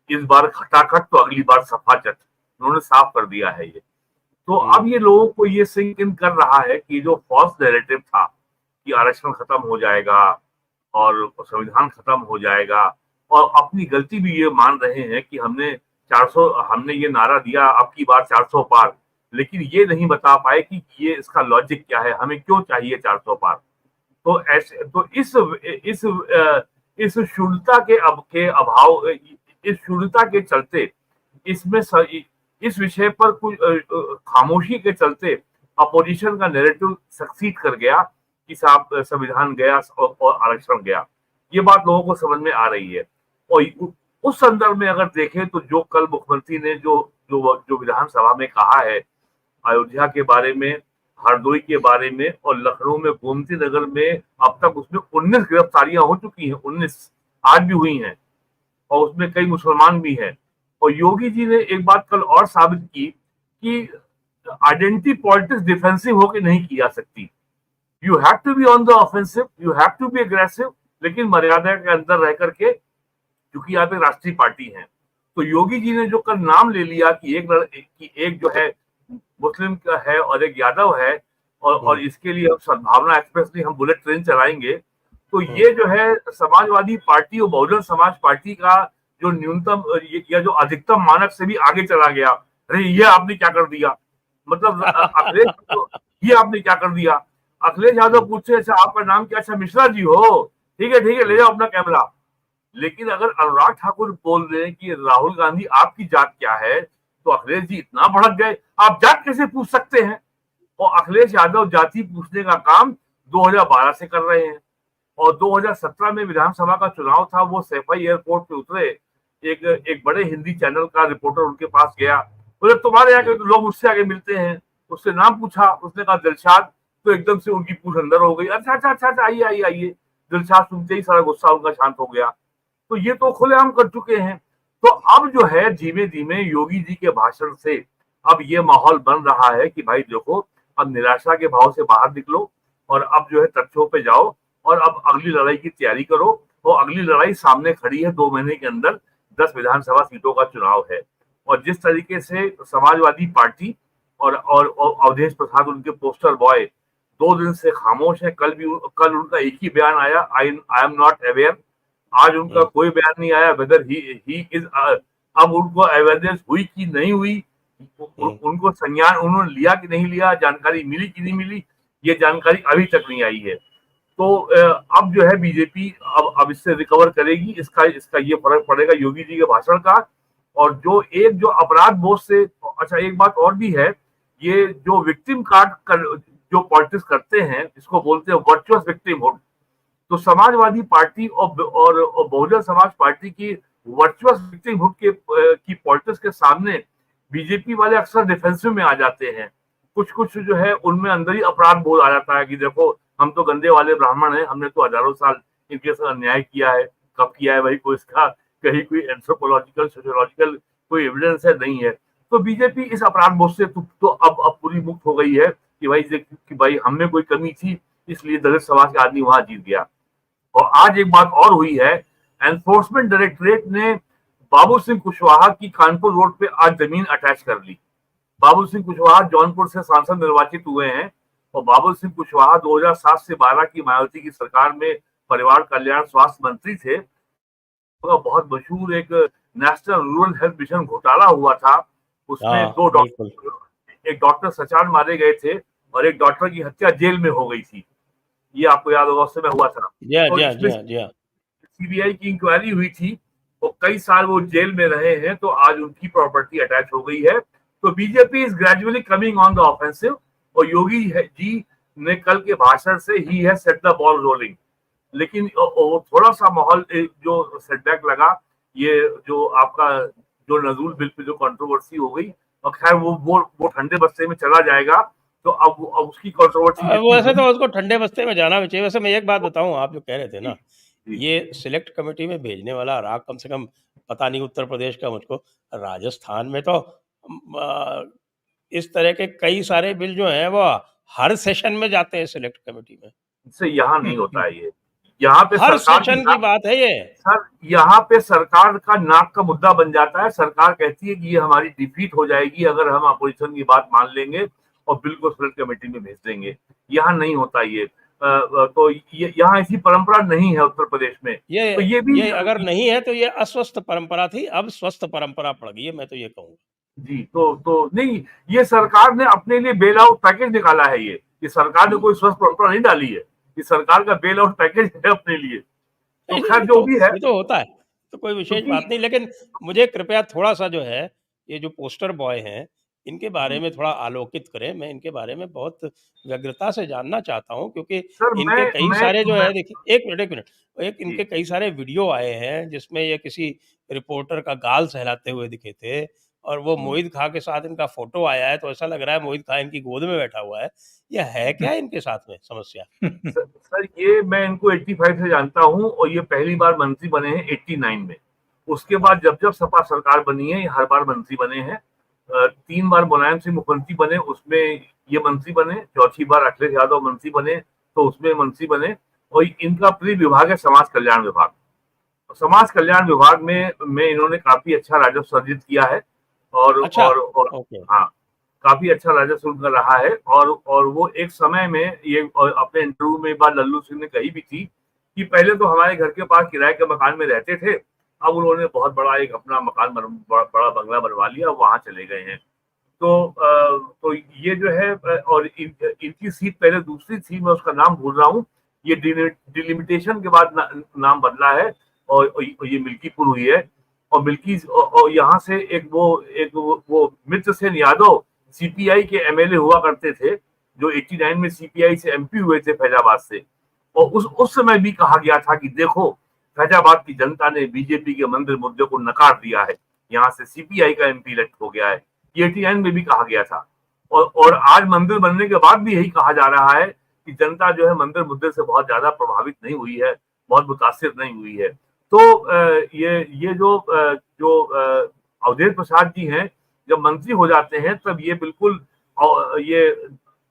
इस बार खटाखट तो अगली बार सफाचट, उन्होंने साफ कर दिया है ये। तो अब ये लोगों को ये सिंक इन कर रहा है कि जो फॉल्स नैरेटिव था कि आरक्षण खत्म हो जाएगा और संविधान खत्म हो जाएगा, और अपनी गलती भी ये मान रहे हैं कि हमने ये नारा दिया अब की बार 400 पार, लेकिन ये नहीं बता पाए कि ये इसका लॉजिक क्या है, हमें क्यों चाहिए 400 पार। तो ऐसे तो इस शून्यता के अभाव, इस शून्यता के चलते, इसमें इस विषय पर कुछ खामोशी के चलते अपोजिशन का नैरेटिव सक्सीड कर गया कि साहब संविधान गया और आरक्षण गया। ये बात लोगों को समझ में आ रही है। और उस संदर्भ में अगर देखें तो जो कल मुख्यमंत्री ने जो जो जो विधानसभा में कहा है अयोध्या के बारे में, हरदोई के बारे में, और लखनऊ में गोमती नगर में अब तक उसमें 19 गिरफ्तारियां हो चुकी हैं, 19 आज भी हुई हैं, और उसमें कई मुसलमान भी हैं। और योगी जी ने एक बात कल और साबित की कि आइडेंटिटी पॉलिटिक्स डिफेंसिव होकर नहीं की जा सकती। You have to be on the offensive, you have to be aggressive, लेकिन मर्यादा के अंदर रह करके, क्योंकि यहाँ पे राष्ट्रीय पार्टी है। तो योगी जी ने जो कल नाम ले लिया कि एक जो है मुस्लिम का है और एक यादव है, और इसके लिए हम सद्भावना एक्सप्रेसली हम बुलेट ट्रेन चलाएंगे, तो ये जो है समाजवादी पार्टी और बहुजन समाज पार्टी का जो न्यूनतम या जो अधिकतम मानक से भी आगे चला गया। अरे ये आपने क्या कर दिया, मतलब अखिलेश तो ये आपने क्या कर दिया। अखिलेश यादव पूछे अच्छा आपका नाम क्या, अच्छा मिश्रा जी हो, ठीक है ले जाओ अपना कैमरा। लेकिन अगर अनुराग ठाकुर बोल रहे हैं कि राहुल गांधी आपकी जात क्या है, तो अखिलेश जी इतना भड़क गए, आप जात कैसे पूछ सकते हैं। और अखिलेश यादव जाति पूछने का काम 2012 से कर रहे हैं, और 2017 में विधानसभा का चुनाव था, वो सैफई एयरपोर्ट पे उतरे, एक बड़े हिंदी चैनल का रिपोर्टर उनके पास गया, बोले तुम्हारे यहाँ के तो लोग उससे आगे मिलते हैं, उससे नाम पूछा, उसने कहा दिलशाद, तो एकदम से उनकी पूछ अंदर हो गई, अच्छा आइए। दिलशाद सुनते ही सारा गुस्सा उनका शांत हो गया। तो ये तो खुलेआम कर चुके हैं। तो अब जो है धीमे धीमे योगी जी के भाषण से अब ये माहौल बन रहा है कि भाई देखो, अब निराशा के भाव से बाहर निकलो, और अब जो है तथ्यों पे जाओ, और अब अगली लड़ाई की तैयारी करो। और अगली लड़ाई सामने खड़ी है, 2 महीने के अंदर 10 विधानसभा सीटों का चुनाव है। और जिस तरीके से समाजवादी पार्टी और अवधेश प्रसाद उनके पोस्टर बॉय 2 दिन से खामोश है। कल उनका एक ही बयान आया, आई एम नॉट अवेयर। आज उनका कोई बयान नहीं आया वेदर ही इज, अब उनको अवेयरनेस हुई कि नहीं हुई, उनको संज्ञान उन्होंने लिया कि नहीं लिया, जानकारी मिली कि नहीं मिली, ये जानकारी अभी तक नहीं आई है। तो अब जो है बीजेपी अब इससे रिकवर करेगी, इसका ये फर्क पड़ेगा योगी जी के भाषण का। और जो अपराध बोध से, अच्छा एक बात और भी है, ये जो विक्टिम कार्ड जो पॉलिटिक्स करते हैं, इसको बोलते हैं वर्चुअस विक्टिमहुड। तो समाजवादी पार्टी और बहुजन समाज पार्टी की वर्चुअस विक्टिमहुड की पॉलिटिक्स के सामने बीजेपी वाले अक्सर डिफेंसिव में आ जाते हैं। कुछ जो है उनमें अंदर ही अपराध बोध आ जाता है कि देखो हम तो गंदे वाले ब्राह्मण हैं, हमने तो हजारों साल इनके साथ अन्याय किया है। कब किया है भाई, कोई इसका कहीं कोई एंथ्रोपोलॉजिकल सोशियोलॉजिकल कोई एविडेंस है, नहीं है। तो बीजेपी इस अपराध बोध से तो अब पूरी मुक्त हो गई है कि भाई हमने कोई कमी थी, इसलिए दलित समाज के आदमी वहां जीत गया। और आज एक बात और हुई है, एनफोर्समेंट डायरेक्टरेट ने बाबू सिंह कुशवाहा की कानपुर रोड पे आज जमीन अटैच कर ली। बाबू सिंह कुशवाहा जौनपुर से सांसद निर्वाचित हुए हैं, और बाबू सिंह कुशवाहा 2007 से 12 की मायावती की सरकार में परिवार कल्याण स्वास्थ्य मंत्री थे। तो बहुत मशहूर एक नेशनल रूरल हेल्थ मिशन घोटाला हुआ था, उसमें 2 डॉक्टर, एक डॉक्टर सचान मारे गए थे, और एक डॉक्टर की हत्या जेल में हो गई थी। ये आपको याद होगा, उस समय हुआ था। सीबीआई की इंक्वायरी हुई थी, और कई साल वो जेल में रहे हैं, तो आज उनकी प्रॉपर्टी अटैच हो गई है। तो BJP is gradually coming on the offensive, और योगी जी ने कल के भाषण से ही है सेट द बॉल रोलिंग। लेकिन थोड़ा सा माहौल जो सेटबैक लगा, ये जो आपका जो नजूल बिल पे जो कंट्रोवर्सी हो गई, और खैर वो ठंडे बस्ते में चला जाएगा। तो अब उसकी कंट्रोवर्सी, वैसे तो उसको ठंडे बस्ते में जाना भी चाहिए। वैसे मैं एक बात बताऊं, आप जो कह रहे थे ना, ये सिलेक्ट कमेटी में भेजने वाला राग कम से कम पता नहीं उत्तर प्रदेश का, मुझको राजस्थान में तो इस तरह के कई सारे बिल जो हैं वो हर सेशन में जाते हैं सिलेक्ट कमेटी में। इससे यहाँ नहीं होता है ये, यहाँ पे हर सेशन की बात है ये सर, यहाँ पे सरकार का नाक का मुद्दा बन जाता है। सरकार कहती है कि ये हमारी डिफीट हो जाएगी अगर हम अपोजिशन की बात मान लेंगे और बिल को सिलेक्ट कमेटी में भेज देंगे। यहाँ नहीं होता ये। तो ये यहाँ ऐसी परंपरा नहीं है उत्तर प्रदेश में। तो ये अगर नहीं है तो ये अस्वस्थ परंपरा थी, अब स्वस्थ परंपरा पड़ गई है, मैं तो ये कहूँगा जी। तो नहीं, ये सरकार ने अपने लिए बेल आउट पैकेज निकाला है। ये सरकार ने कोई स्वस्थ परंपरा नहीं डाली है, ये सरकार का बेल आउट पैकेज है अपने लिए। तो खैर जो भी है, ये तो होता है, तो कोई विशेष बात नहीं। लेकिन मुझे कृपया थोड़ा सा जो है ये जो पोस्टर बॉय हैं इनके बारे में थोड़ा आलोकित करें। मैं इनके बारे में बहुत व्यग्रता से जानना चाहता हूँ, क्योंकि इनके कई सारे जो है, देखिए एक मिनट, इनके कई सारे वीडियो आए हैं जिसमें ये किसी रिपोर्टर का गाल सहलाते हुए दिखे थे, और वो मोहित खां के साथ इनका फोटो आया है, तो ऐसा लग रहा है मोहित खां इनकी गोद में बैठा हुआ है। ये है क्या इनके साथ में समस्या? सर ये मैं इनको 85 से जानता हूँ और ये पहली बार मंत्री बने हैं 89 में। उसके बाद जब जब सपा सरकार बनी है ये हर बार मंत्री बने हैं। 3 बार मुलायम सिंह मुख्यमंत्री बने, उसमें ये मंत्री बने। चौथी बार अखिलेश यादव मंत्री बने तो उसमें मंत्री बने। और इनका प्रिय विभाग है समाज कल्याण विभाग। समाज कल्याण विभाग में इन्होंने काफी अच्छा राजस्व अर्जित किया है और अच्छा, और ओके। हाँ, काफी अच्छा राजस्व उनका रहा है। और वो एक समय में ये अपने इंटरव्यू में बात लल्लू सिंह ने कही भी थी कि पहले तो हमारे घर के पास किराए के मकान में रहते थे, अब उन्होंने बहुत बड़ा एक अपना मकान बड़ा बंगला बनवा लिया, वहां चले गए हैं। तो ये जो है और इनकी सीट पहले दूसरी थी, मैं उसका नाम भूल रहा हूँ। ये डिलिमिटेशन के बाद नाम बदला है और ये मिल्कीपुर हुई है। और और यहाँ से एक वो मित्र सेन यादव सीपीआई के एमएलए हुआ करते थे, जो 89 में सीपीआई से एमपी हुए थे फैजाबाद से। और उस समय भी कहा गया था कि देखो फैजाबाद की जनता ने बीजेपी के मंदिर मुद्दे को नकार दिया है, यहाँ से सीपीआई का एमपी इलेक्ट हो गया है। ये 89 में भी कहा गया था। और आज मंदिर बनने के बाद भी यही कहा जा रहा है कि जनता जो है मंदिर मुद्दे से बहुत ज्यादा प्रभावित नहीं हुई है, बहुत मुतासिर नहीं हुई है। तो ये जो अवधेश प्रसाद जी हैं, जब मंत्री हो जाते हैं तब ये बिल्कुल ये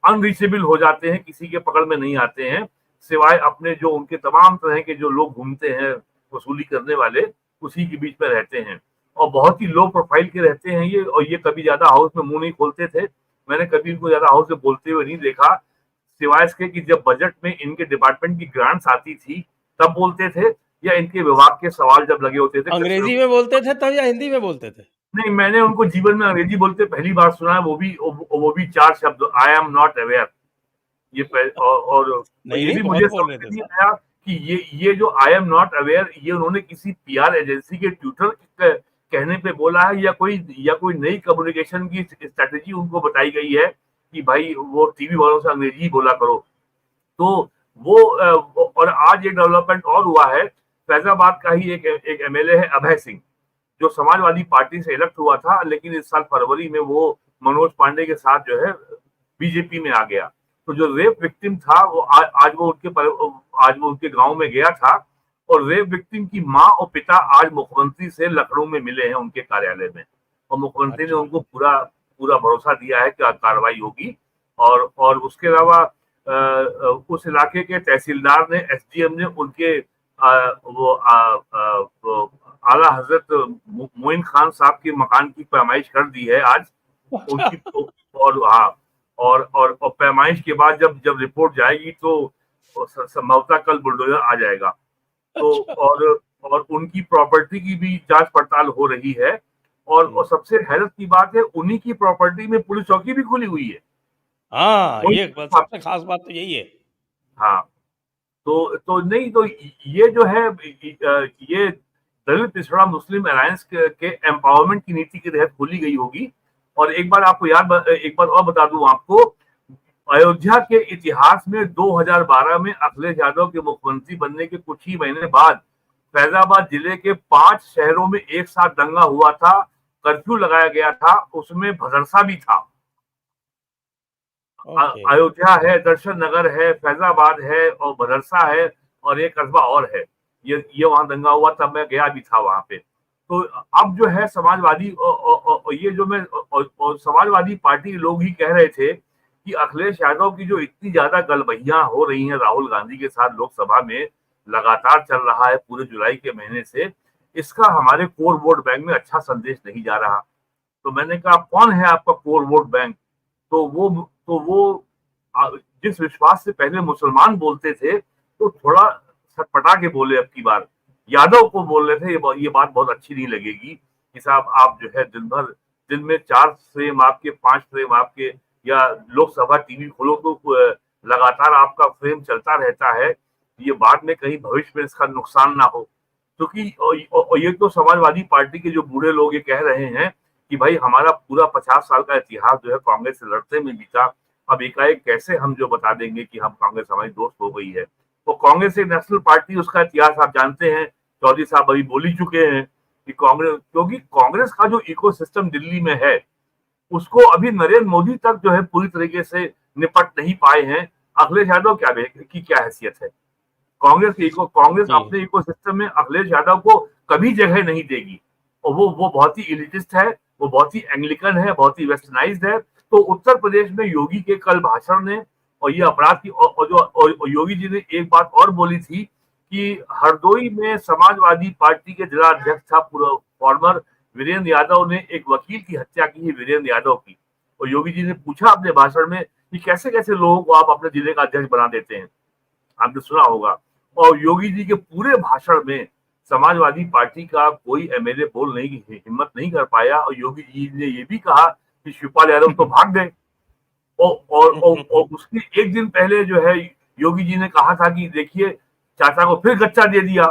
अनरीचेबल हो जाते हैं, किसी के पकड़ में नहीं आते हैं, सिवाय अपने जो उनके तमाम तरह के जो लोग घूमते हैं वसूली करने वाले, उसी के बीच में रहते हैं। और बहुत ही लो प्रोफाइल के रहते हैं ये। और ये कभी ज्यादा हाउस में मुंह नहीं खोलते थे, मैंने कभी इनको ज्यादा हाउस में बोलते हुए नहीं देखा, सिवाय इसके कि जब बजट में इनके डिपार्टमेंट की ग्रांट्स आती थी तब बोलते थे, या इनके विभाग के सवाल जब लगे होते थे। अंग्रेजी में बोलते थे तब या हिंदी में बोलते थे? नहीं, मैंने उनको जीवन में अंग्रेजी बोलते पहली बार सुना है, वो भी 4 शब्द, आई एम नॉट अवेयर। और नहीं ये भी नहीं, मुझे बहुत बोल समझ रहे थे नहीं सर। आया कि ये जो आई एम नॉट अवेयर, ये उन्होंने किसी पीआर एजेंसी के ट्विटर कहने पे बोला है, या कोई नई कम्युनिकेशन की स्ट्रेटेजी उनको बताई गई है कि भाई वो टीवी वालों से अंग्रेजी बोला करो। तो और आज एक डेवलपमेंट और हुआ है। फैजाबाद का ही एक एमएलए है अभय सिंह, जो समाजवादी पार्टी से इलेक्ट हुआ था, लेकिन इस साल फरवरी में वो मनोज पांडे के साथ जो है बीजेपी में आ गया। तो जो रेप विक्टिम था वो आज वो उनके गांव में गया था, और रेप विक्टिम की माँ और पिता आज मुख्यमंत्री से लखनऊ में मिले हैं उनके कार्यालय में। और मुख्यमंत्री ने अच्छा, उनको पूरा पूरा भरोसा दिया है कि कार्रवाई होगी। और उसके अलावा उस इलाके के तहसीलदार ने, एसडीएम ने उनके वो आला हजरत मोइन खान साहब के मकान की पैमाइश कर दी है आज अच्छा। उनकी। और हाँ, और पैमाइश के बाद जब जब रिपोर्ट जाएगी तो संभवतः कल बुलडोजर आ जाएगा। तो अच्छा। और उनकी प्रॉपर्टी की भी जांच पड़ताल हो रही है। और सबसे हैरत की बात है, उन्हीं की प्रॉपर्टी में पुलिस चौकी भी खुली हुई है। हाँ, मोइन ये खान साहब सबसे खास बात तो यही है। हाँ, तो नहीं, तो ये जो है ये दलित पिछड़ा मुस्लिम अलायंस के एम्पावरमेंट की नीति के तहत खोली गई होगी। और एक बार और बता दूं आपको, अयोध्या के इतिहास में 2012 में अखिलेश यादव के मुख्यमंत्री बनने के कुछ ही महीने बाद फैजाबाद जिले के 5 शहरों में एक साथ दंगा हुआ था, कर्फ्यू लगाया गया था, उसमें भदरसा भी था। ओके। अयोध्या है, दर्शन नगर है, फैजाबाद है और भदरसा है, और एक कस्बा और है। ये वहां दंगा हुआ था, मैं गया भी था वहां पे। तो अब जो है समाजवादी ये जो मैं और समाजवादी पार्टी के लोग ही कह रहे थे कि अखिलेश यादव की जो इतनी ज्यादा गलबहियां हो रही हैं राहुल गांधी के साथ लोकसभा में, लगातार चल रहा है पूरे जुलाई के महीने से, इसका हमारे कोर वोट बैंक में अच्छा संदेश नहीं जा रहा। तो मैंने कहा कौन है आपका कोर वोट बैंक? तो वो जिस विश्वास से पहले मुसलमान बोलते थे, तो थोड़ा छटपटा के बोले अब की बार, यादव को बोल रहे थे। ये बात बहुत अच्छी नहीं लगेगी कि साहब आप जो है दिन में 4 फ्रेम आपके, 5 फ्रेम आपके, या लोकसभा टीवी खोलो तो लगातार आपका फ्रेम चलता रहता है, ये बाद में कहीं भविष्य में इसका नुकसान ना हो। क्योंकि ये तो समाजवादी पार्टी के जो बूढ़े लोग ये कह रहे हैं कि भाई हमारा पूरा 50 साल का इतिहास जो है कांग्रेस से लड़ते में बीता, अब एकाएक कैसे हम जो बता देंगे कि हम कांग्रेस हमारी दोस्त हो गई है। तो कांग्रेस एक नेशनल पार्टी, उसका इतिहास आप जानते हैं, चौधरी साहब अभी बोल ही चुके हैं कि कांग्रेस, क्योंकि कांग्रेस का जो इकोसिस्टम दिल्ली में है उसको अभी नरेंद्र मोदी तक जो है पूरी तरीके से निपट नहीं पाए हैं। अखिलेश यादव की क्या हैसियत है? कांग्रेस जी अपने इकोसिस्टम में अखिलेश यादव को कभी जगह नहीं देगी। और वो बहुत ही इलिटिस्ट है, वो बहुत ही एंग्लिकन है, बहुत ही वेस्टर्नाइज्ड है। तो उत्तर प्रदेश में योगी के कल भाषण ने और ये अपराध की और योगी जी ने एक बात और बोली थी कि हरदोई में समाजवादी पार्टी के जिला अध्यक्ष था पूर्व फॉर्मर वीरेंद्र यादव ने एक वकील की हत्या की है, वीरेंद्र यादव की। और योगी जी ने पूछा अपने भाषण में कि कैसे कैसे लोगों को आप अपने जिले का अध्यक्ष बना देते हैं, आपने सुना होगा। और योगी जी के पूरे भाषण में समाजवादी पार्टी का कोई एमएलए बोलने की हिम्मत नहीं कर पाया। और योगी जी ने ये भी कहा कि शिवपाल यादव तो भाग गए। और उसके एक दिन पहले जो है योगी जी ने कहा था कि देखिए चाचा को फिर गच्चा दे दिया।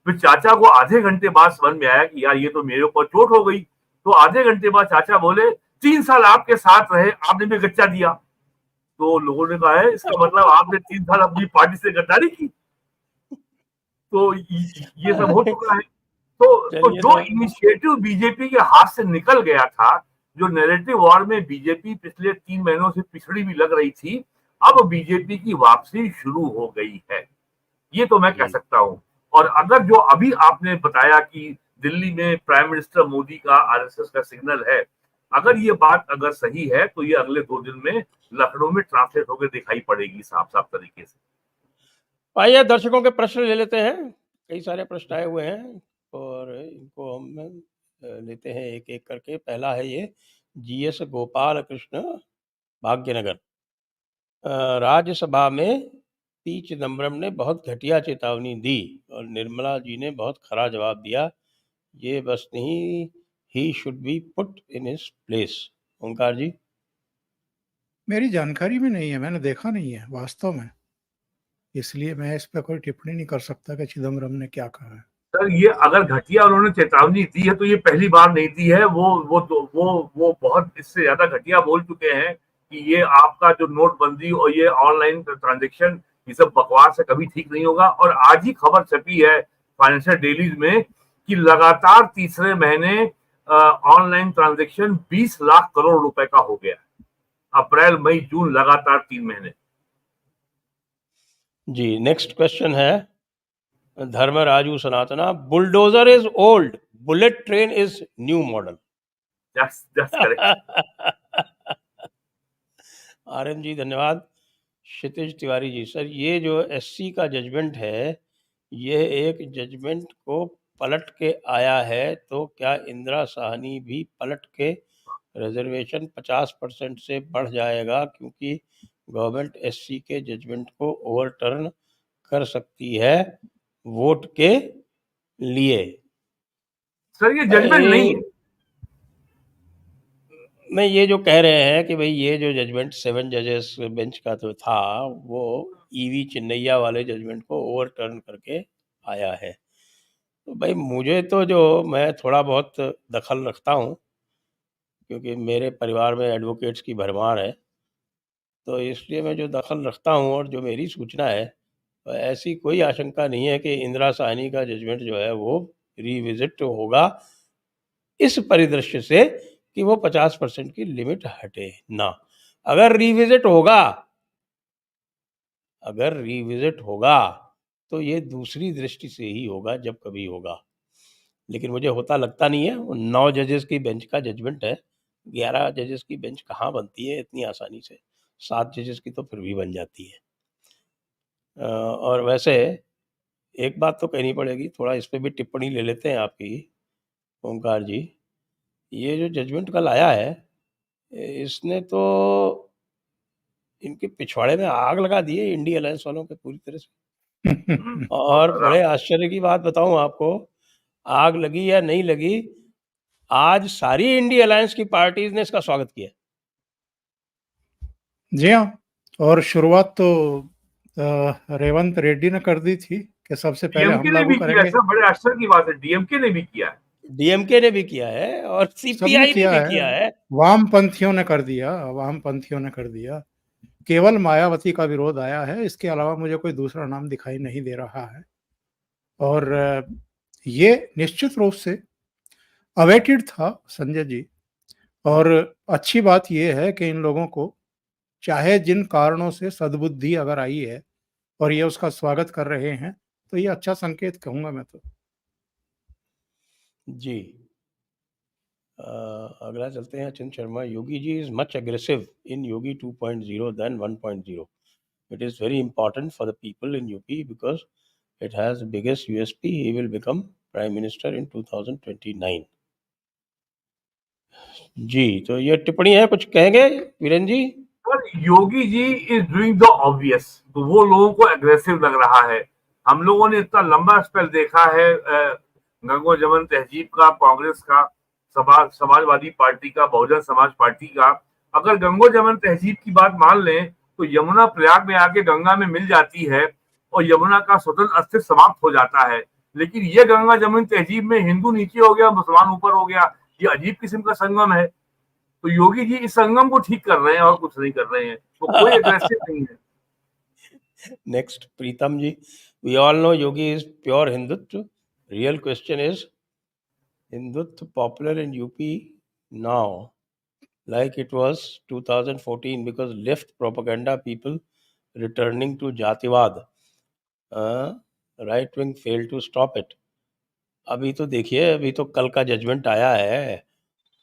फिर चाचा को आधे घंटे बाद समझ में आया कि यार ये तो मेरे ऊपर चोट हो गई। तो आधे घंटे बाद चाचा बोले 3 साल आपके साथ रहे, आपने भी गच्चा दिया। तो लोगों ने कहा है इसका मतलब आपने 3 साल अपनी पार्टी से गद्दारी की। तो ये सब हो चुका है। तो चलिए जो इनिशिएटिव बीजेपी के हाथ से निकल गया था, जो नैरेटिव वॉर में बीजेपी पिछले 3 महीनों से पिछड़ी भी लग रही थी, अब बीजेपी की वापसी शुरू हो गई है, ये तो मैं कह सकता हूं। और अगर जो अभी आपने बताया कि दिल्ली में प्राइम मिनिस्टर मोदी का आरएसएस का सिग्नल है, अगर ये बात अगर सही है तो ये अगले 2 दिन में लखनऊ में ट्रांसलेट होकर दिखाई पड़ेगी साफ साफ तरीके से। आइए दर्शकों के प्रश्न ले लेते हैं। कई सारे प्रश्न आए हुए हैं और इनको हम लेते हैं एक एक करके। पहला है ये जीएस गोपाल कृष्ण भाग्यनगर। राज्यसभा में पी चिदम्बरम ने बहुत घटिया चेतावनी दी और निर्मला जी ने बहुत खरा जवाब दिया। ये बस नहीं, he should be put in his place. Omkar ji. मेरी जानकारी में नहीं है, मैंने देखा नहीं है वास्तव में, इसलिए मैं इस पर कोई टिप्पणी नहीं कर सकता कि चिदम्बरम ने क्या कहा है। सर ये अगर घटिया उन्होंने चेतावनी दी है तो ये पहली बार नहीं दी है। वो बहुत इससे ज्यादा घटिया बोल चुके हैं कि ये आपका जो नोटबंदी और ये ऑनलाइन ट्रांजेक्शन, ये सब बकवास है, कभी ठीक नहीं होगा। और आज ही खबर छपी है फाइनेंशियल डेलीज में कि लगातार तीसरे महीने ऑनलाइन ट्रांजेक्शन 20 लाख करोड़ रुपए का हो गया। अप्रैल मई जून लगातार 3 महीने। जी नेक्स्ट क्वेश्चन है Dharmaraju Sanatana. Bulldozer is old, bullet train is new model. Just correct. RM ji धन्यवाद। क्षितिज तिवारी जी, सर ये जो एससी का जजमेंट है, ये एक जजमेंट को पलट के आया है, तो क्या इंदिरा साहनी भी पलट के रिजर्वेशन 50% से बढ़ जाएगा, क्योंकि गवर्नमेंट एससी के जजमेंट को ओवरटर्न कर सकती है वोट के लिए? सर ये जजमेंट नहीं है। मैं ये जो कह रहे हैं कि भाई ये जो जजमेंट 7 जजेस बेंच का तो था, वो ईवी चिन्नैया वाले जजमेंट को ओवरटर्न करके आया है। तो भाई मुझे तो, जो मैं थोड़ा बहुत दखल रखता हूँ क्योंकि मेरे परिवार में एडवोकेट्स की भरमार है, तो इसलिए मैं जो दखल रखता हूँ और जो मेरी सूचना है, तो ऐसी कोई आशंका नहीं है कि इंदिरा साहनी का जजमेंट जो है वो रिविजिट होगा इस परिदृश्य से कि वो 50% की लिमिट हटे ना। अगर रिविजिट होगा तो ये दूसरी दृष्टि से ही होगा, जब कभी होगा। लेकिन मुझे होता लगता नहीं है। वो 9 जजेस की बेंच का जजमेंट है, 11 जजेस की बेंच कहाँ बनती है इतनी आसानी से। 7 जजेस की तो फिर भी बन जाती है। और वैसे एक बात तो कहनी पड़ेगी, थोड़ा इस पे भी टिप्पणी ले लेते हैं आपकी ओंकार जी। ये जो जजमेंट कल आया है, इसने तो इनके पिछवाड़े में आग लगा दी है इंडिया अलायंस वालों के पूरी तरह से। और बड़े आश्चर्य की बात बताऊं आपको, आग लगी या नहीं लगी, आज सारी इंडिया अलायंस की पार्टीज ने इसका स्वागत किया। जी हाँ, और शुरुआत तो रेवंत रेड्डी ने कर दी थी कि सबसे पहले हम लागू करेंगे। बड़े आश्चर्य की बात है, डीएमके ने भी किया है। डीएमके ने भी किया है और सीपीआई ने भी किया है। वामपंथियों ने कर दिया। केवल मायावती का विरोध आया है, इसके अलावा मुझे कोई दूसरा नाम दिखाई नहीं दे रहा है। और ये निश्चित रूप से अवेटेड था संजय जी। और अच्छी बात ये है कि इन लोगों को चाहे जिन कारणों से सद्बुद्धि अगर आई है और ये उसका स्वागत कर रहे हैं, तो ये अच्छा संकेत कहूँगा मैं तो। जी। अगला चलते हैं Achint Sharma. Yogi ji is much aggressive in Yogi 2.0 then 1.0. It is very important for the people in UP because it has the biggest USP. He will become Prime Minister in 2029. जी, तो ये टिप्पणी है, कुछ कहेंगे वीरेंद्र जी? पर योगी ji is doing the obvious, तो वो लोगों को एग्रेसिव लग रहा है। हम लोगों ने इतना लंबा स्पेल देखा है गंगो जमन तहजीब का, कांग्रेस का, समाजवादी पार्टी का, बहुजन समाज पार्टी का। अगर गंगो जमन तहजीब की बात मान लें तो यमुना प्रयाग में आके गंगा में मिल जाती है और यमुना का स्वतंत्र अस्तित्व समाप्त हो जाता है। लेकिन ये गंगा जमुन तहजीब में हिंदू नीचे हो गया, मुसलमान ऊपर हो गया, ये अजीब किस्म का संगम है। तो योगी जी इस संगम को ठीक कर रहे हैं और कुछ नहीं कर रहे हैं, तो कोई एग्रेसिव नहीं है। Next Pritam ji. We all know Yogi is pure Hindutva. Real question is Hindutva popular in UP now like it was 2014 because left propaganda people returning to Jatiwad. Right wing failed to stop it. अभी तो देखिए, अभी तो कल का जजमेंट आया है।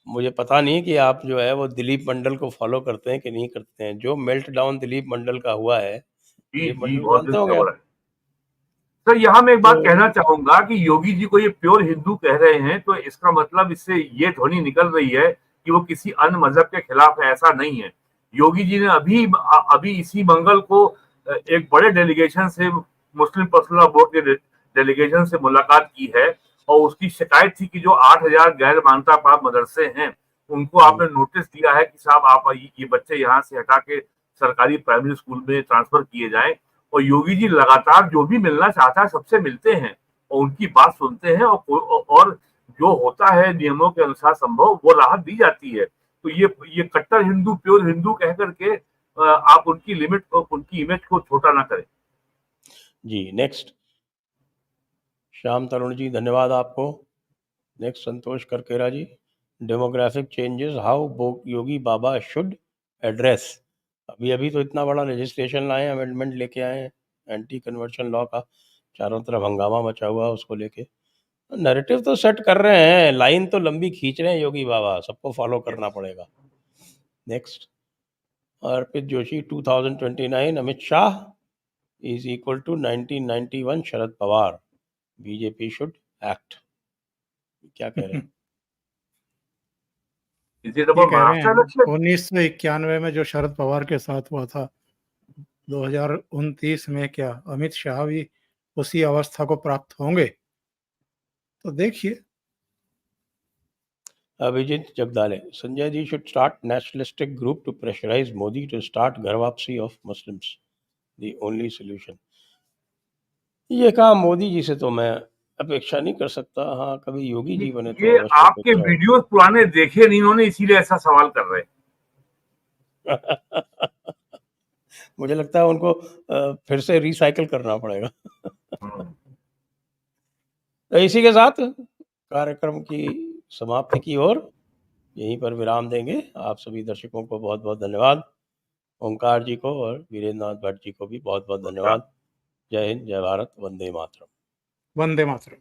मुझे पता नहीं कि आप जो है वो दिलीप मंडल को फॉलो करते हैं कि नहीं करते हैं। जो मेल्ट डाउन दिलीप मंडल का हुआ है, जी दिलीप जी, मंडल बहुत दिन जानते हो से क्या? हो रहा है सर। यहाँ मैं एक बात तो कहना चाहूंगा कि योगी जी को ये प्योर हिंदू कह रहे हैं तो इसका मतलब इससे ये ध्वनि निकल रही है कि वो किसी अन्य मजहब के खिलाफ है, ऐसा नहीं है। योगी जी ने अभी अभी इसी मंगल को एक बड़े डेलीगेशन से, मुस्लिम पर्सनल बोर्ड के डेलीगेशन से मुलाकात की है और उसकी शिकायत थी कि जो 8,000 गैर मान्यता प्राप्त मदरसे हैं उनको आपने नोटिस दिया है कि साहब आप ये बच्चे यहाँ से हटा के सरकारी प्राइमरी स्कूल में ट्रांसफर किए जाएं। और योगी जी लगातार जो भी मिलना चाहता है सबसे मिलते हैं और उनकी बात सुनते हैं और जो होता है नियमों के अनुसार संभव वो राहत दी जाती है। तो ये कट्टर हिंदू, प्योर हिंदू कह करके आप उनकी लिमिट, उनकी इमेज को छोटा ना करें। जी, नेक्स्ट श्याम तरुण जी, धन्यवाद आपको। Next Santosh Karkera ji. Demographic changes how Yogi Baba should address. अभी अभी तो इतना बड़ा लेजिस्लेशन लाए, अमेंडमेंट लेके आए हैं एंटी कन्वर्शन लॉ का, चारों तरफ हंगामा मचा हुआ उसको लेके। नैरेटिव तो सेट कर रहे हैं, लाइन तो लंबी खींच रहे हैं योगी बाबा, सबको फॉलो करना पड़ेगा। Next Arpit Joshi 2029 Amit Shah is equal to 1991 Sharad Pawar, BJP should act. क्या कह रहे हैं? ये कह रहे हैं 1991 में जो शरद पवार के साथ हुआ था, 2029 में क्या अमित शाह भी उसी अवस्था को प्राप्त होंगे? तो देखिए। Abhijit Jagdale, Sanjay ji should start nationalistic group to pressurize Modi to start घर वापसी of Muslims, the only solution. ये काम मोदी जी से तो मैं अपेक्षा नहीं कर सकता। हाँ, कभी योगी जी बने तो ये अवश्य आपके अपेक्षा वीडियोस पुराने देखे नहीं इन्होंने, इसीलिए ऐसा सवाल कर रहे हैं। मुझे लगता है उनको फिर से रिसाइकल करना पड़ेगा। तो इसी के साथ कार्यक्रम की समाप्ति की ओर यहीं पर विराम देंगे। आप सभी दर्शकों को बहुत बहुत धन्यवाद। ओंकार जी को और वीरेंद्र नाथ भट्ट जी को भी बहुत बहुत धन्यवाद। जय हिंद, जय भारत, वंदे मातरम। वंदे मातरम।